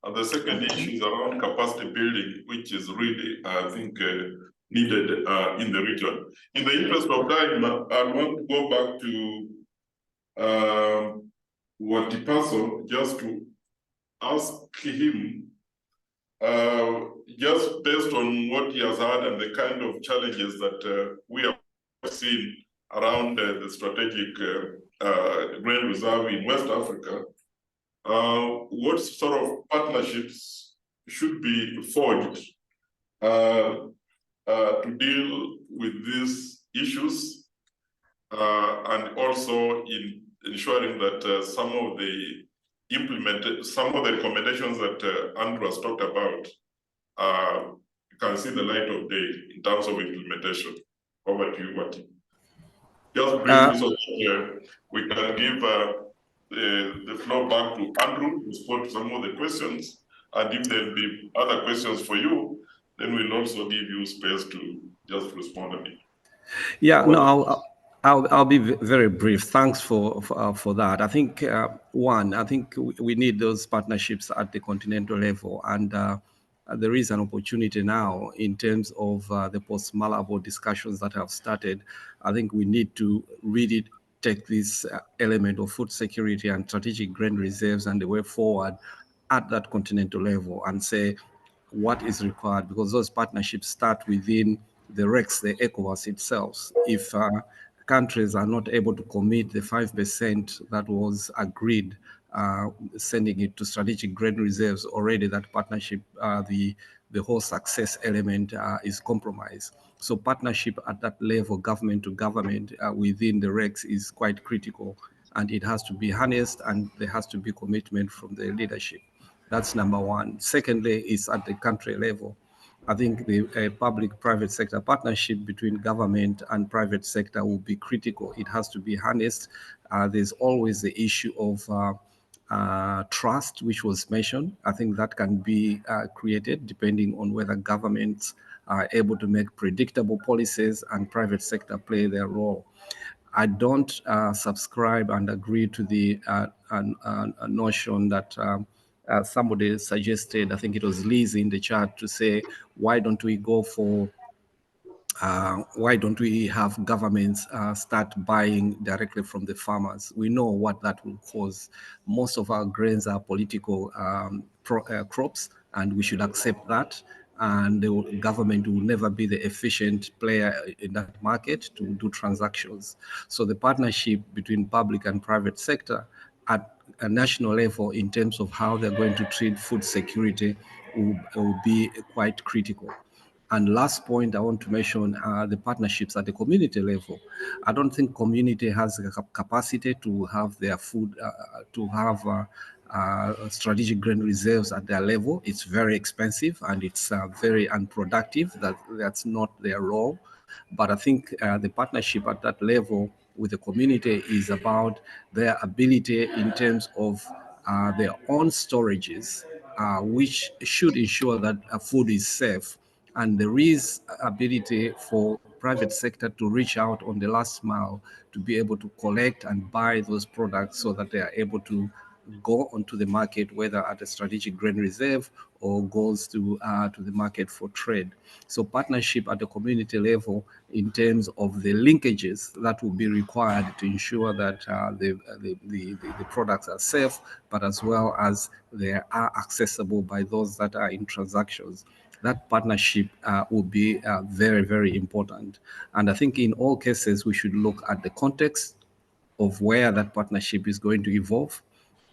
And the second issue is around capacity building, which is really, I think, needed in the region. In the interest of time, I want to go back to Watipaso just to ask him, just based on what he has had and the kind of challenges that we have seen around the strategic grain reserve in West Africa, what sort of partnerships should be forged to deal with these issues and also in ensuring that some of the recommendations that Andrew has talked about can see the light of day in terms of implementation. Over to you, Wati. Just briefly so that we can give the floor back to Andrew to respond to some of the questions. And if there'll be other questions for you, then we'll also give you space to just respond a bit. Yeah, no, I'll be very brief. Thanks for that. I think I think we need those partnerships at the continental level, and there is an opportunity now in terms of the post-Malabo discussions that have started. I think we need to really take this element of food security and strategic grain reserves and the way forward at that continental level and say what is required, because those partnerships start within the REX, the ECOWAS itself. If countries are not able to commit the 5% that was agreed, sending it to strategic grain reserves, already that partnership, the whole success element is compromised. So partnership at that level, government to government within the REX is quite critical, and it has to be harnessed, and there has to be commitment from the leadership. That's number one. Secondly, is at the country level. I think the public-private sector partnership between government and private sector will be critical. It has to be harnessed. There's always the issue of trust, which was mentioned. I think that can be created depending on whether governments are able to make predictable policies and private sector play their role. I don't subscribe and agree to the notion that somebody suggested, I think it was Liz in the chat, to say, why don't we go for why don't we have governments start buying directly from the farmers? We know what that will cause. Most of our grains are political crops, and we should accept that. And the government will never be the efficient player in that market to do transactions. So the partnership between public and private sector at a national level in terms of how they're going to treat food security will be quite critical. And last point I want to mention are the partnerships at the community level. I don't think community has the capacity to have their food, to have strategic grain reserves at their level. It's very expensive and it's very unproductive. That's not their role. But I think the partnership at that level with the community is about their ability in terms of their own storages, which should ensure that food is safe. And there is ability for private sector to reach out on the last mile to be able to collect and buy those products so that they are able to go onto the market, whether at a strategic grain reserve or goes to the market for trade. So partnership at the community level in terms of the linkages that will be required to ensure that the products are safe, but as well as they are accessible by those that are in transactions. That partnership will be very, very important. And I think in all cases, we should look at the context of where that partnership is going to evolve,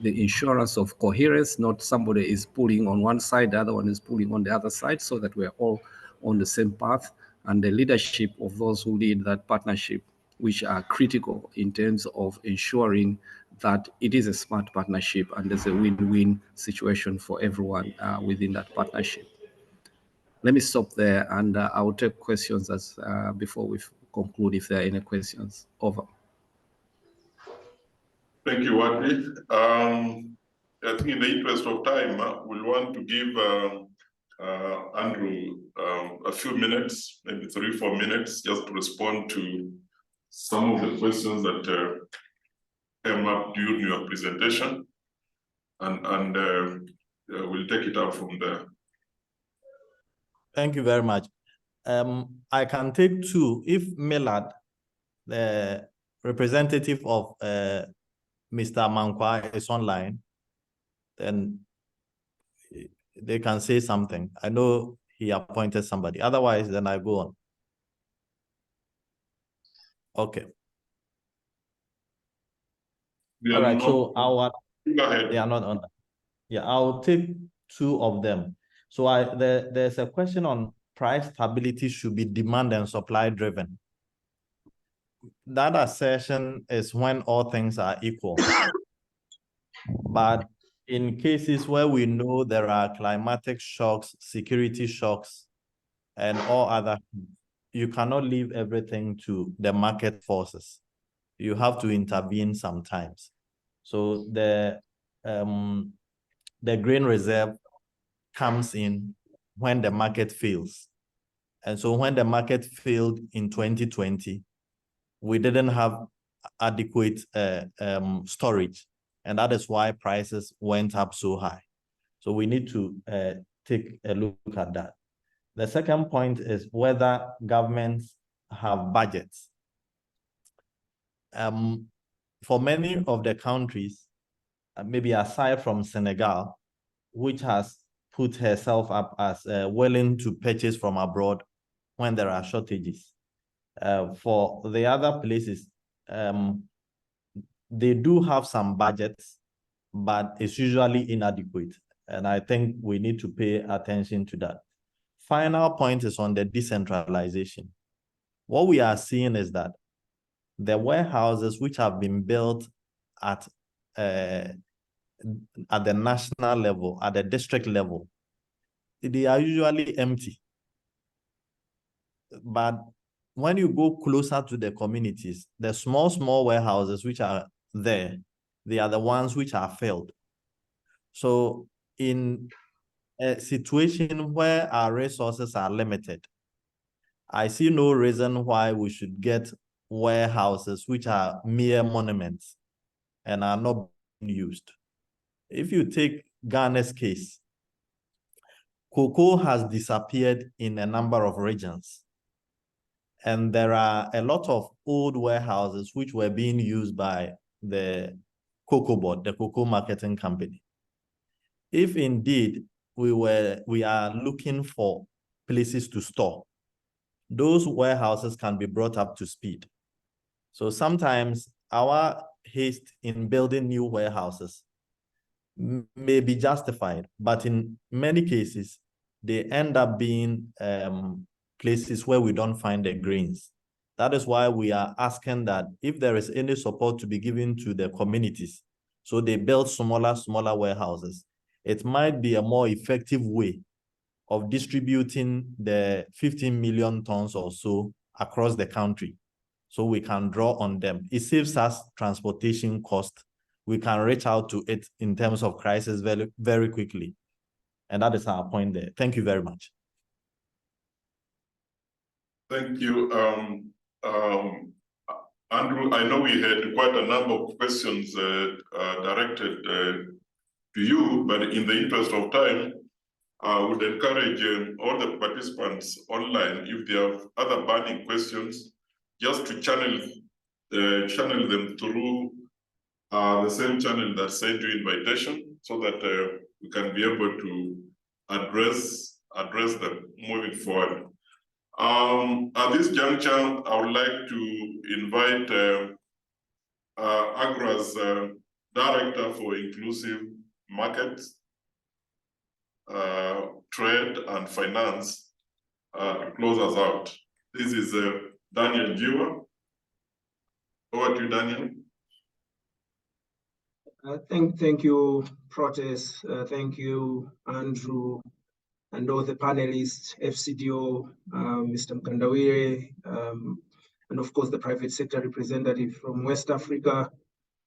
the insurance of coherence, not somebody is pulling on one side, the other one is pulling on the other side, so that we're all on the same path, and the leadership of those who lead that partnership, which are critical in terms of ensuring that it is a smart partnership and there's a win-win situation for everyone within that partnership. Let me stop there, and I will take questions as before we conclude, if there are any questions. Over. Thank you, Wadley. I think in the interest of time, we'll want to give Andrew a few minutes, maybe 3-4 minutes, just to respond to some of the questions that came up during your presentation, and we'll take it up from there. Thank you very much. I can take two. If Millard, the representative of Mr. Mankwa, is online, then they can say something. I know he appointed somebody. Otherwise, then I go on. Okay. All right. So they are not on. Yeah, I'll take two of them. So there's a question on price stability should be demand and supply driven. That assertion is when all things are equal. But in cases where we know there are climatic shocks, security shocks, and all other, you cannot leave everything to the market forces. You have to intervene sometimes. So the grain reserve comes in when the market fails. And so when the market failed in 2020, we didn't have adequate storage. And that is why prices went up so high. So we need to take a look at that. The second point is whether governments have budgets. For many of the countries, maybe aside from Senegal, which has put herself up as willing to purchase from abroad when there are shortages. For the other places, they do have some budgets, but it's usually inadequate. And I think we need to pay attention to that. Final point is on the decentralization. What we are seeing is that the warehouses which have been built at the national level, at the district level, they are usually empty. But when you go closer to the communities, the small warehouses which are there, they are the ones which are filled. So in a situation where our resources are limited, I see no reason why we should get warehouses which are mere monuments and are not being used. If you take Ghana's case, cocoa has disappeared in a number of regions. And there are a lot of old warehouses which were being used by the cocoa board, the cocoa marketing company. If indeed we are looking for places to store, those warehouses can be brought up to speed. So sometimes our haste in building new warehouses may be justified, but in many cases, they end up being places where we don't find the grains. That is why we are asking that if there is any support to be given to the communities, so they build smaller warehouses, it might be a more effective way of distributing the 15 million tons or so across the country, so we can draw on them. It saves us transportation cost. We can reach out to it in terms of crisis very, very quickly. And that is our point there. Thank you very much. Thank you. Andrew, I know we had quite a number of questions directed to you, but in the interest of time, I would encourage all the participants online, if they have other burning questions, just to channel them through the same channel that sent you invitation, so that we can be able to address them moving forward. At this juncture, I would like to invite AGRA's Director for Inclusive Markets, Trade and Finance to close us out. This is Daniel Jiwa. Over to you, Daniel. Thank you, Protes. Thank you, Andrew, and all the panelists, FCDO, Mr. Mkandawire, and of course the private sector representative from West Africa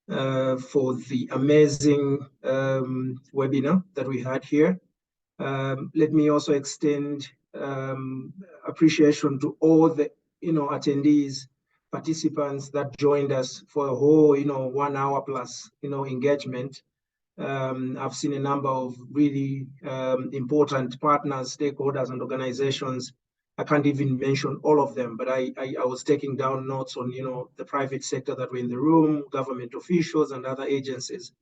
for the amazing webinar that we had here. Let me also extend appreciation to all the attendees, participants that joined us for a whole 1 hour plus engagement. I've seen a number of really important partners, stakeholders, and organizations. I can't even mention all of them, but I was taking down notes on the private sector that were in the room, government officials, and other agencies.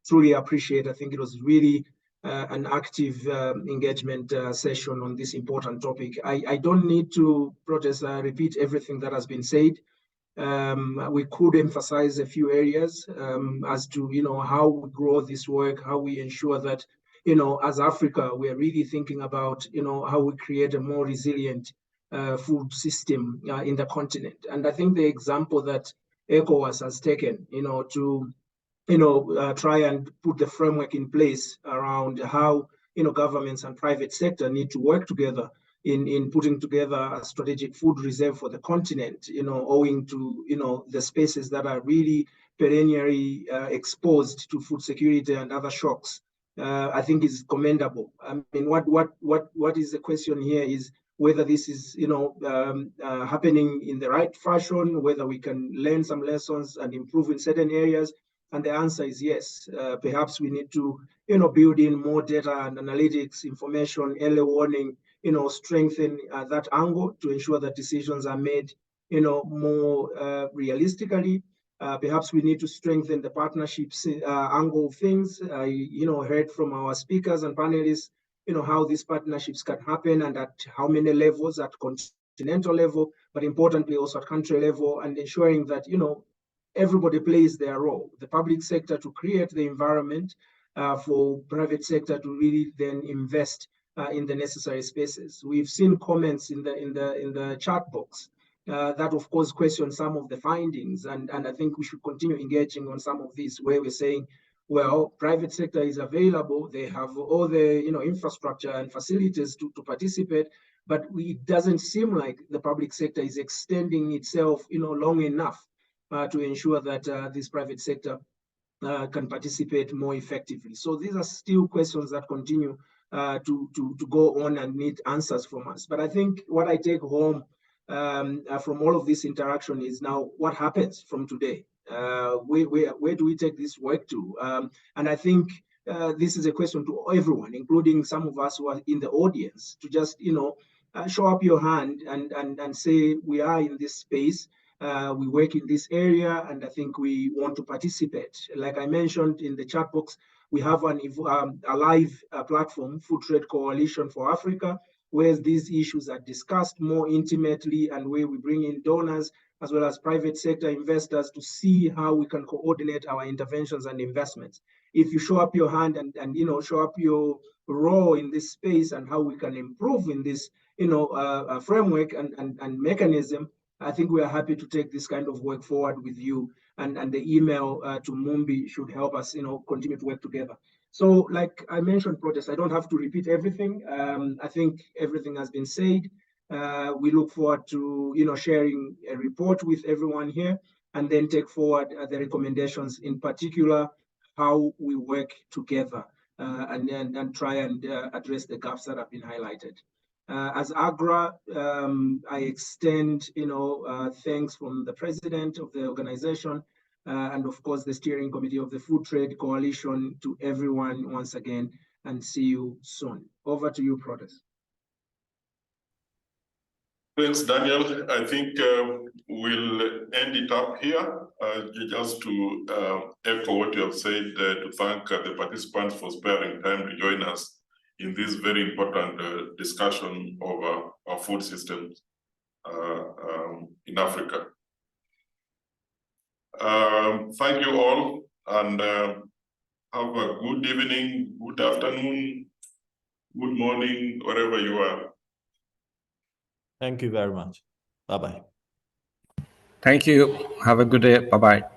Truly appreciate. I think it was really an active engagement session on this important topic. I don't need to repeat everything that has been said. We could emphasize a few areas as to how we grow this work, how we ensure that as Africa we are really thinking about how we create a more resilient food system in the continent. And I think the example that ECOWAS has taken to try and put the framework in place around how governments and private sector need to work together in putting together a strategic food reserve for the continent, owing to the spaces that are really perennially exposed to food security and other shocks. I think is commendable. I mean, what is the question here is whether this is happening in the right fashion, whether we can learn some lessons and improve in certain areas. And the answer is yes. Perhaps we need to build in more data and analytics, information, early warning, strengthen that angle to ensure that decisions are made more realistically. Perhaps we need to strengthen the partnerships angle of things. I heard from our speakers and panelists how these partnerships can happen and at how many levels, at continental level, but importantly also at country level, and ensuring that everybody plays their role. The public sector to create the environment for private sector to really then invest in the necessary spaces. We've seen comments in the chat box that of course question some of the findings, and I think we should continue engaging on some of these, where we're saying, well, private sector is available, they have all the infrastructure and facilities to participate, but it doesn't seem like the public sector is extending itself long enough to ensure that this private sector can participate more effectively. So these are still questions that continue to go on and need answers from us. But I think what I take home from all of this interaction is now what happens from today. Where do we take this work to? And I think this is a question to everyone, including some of us who are in the audience, to just show up your hand and say, we are in this space, we work in this area, and I think we want to participate. Like I mentioned in the chat box, we have a live platform, Food Trade Coalition for Africa, where these issues are discussed more intimately and where we bring in donors as well as private sector investors to see how we can coordinate our interventions and investments. If you show up your hand and show up your role in this space and how we can improve in this framework and mechanism, I think we are happy to take this kind of work forward with you. And the email to Mumbi should help us continue to work together. So like I mentioned, Protest, I don't have to repeat everything. I think everything has been said. We look forward to sharing a report with everyone here and then take forward the recommendations, in particular how we work together and try and address the gaps that have been highlighted. As AGRA, I extend thanks from the president of the organization and of course the steering committee of the Food Trade Coalition to everyone once again, and see you soon. Over to you, Protest. Thanks, Daniel. I think we'll end it up here. Just to echo what you have said, to thank the participants for sparing time to join us in this very important discussion of our food systems in Africa. Thank you all, and have a good evening, good afternoon, good morning, wherever you are. Thank you very much. Bye-bye. Thank you. Have a good day. Bye-bye.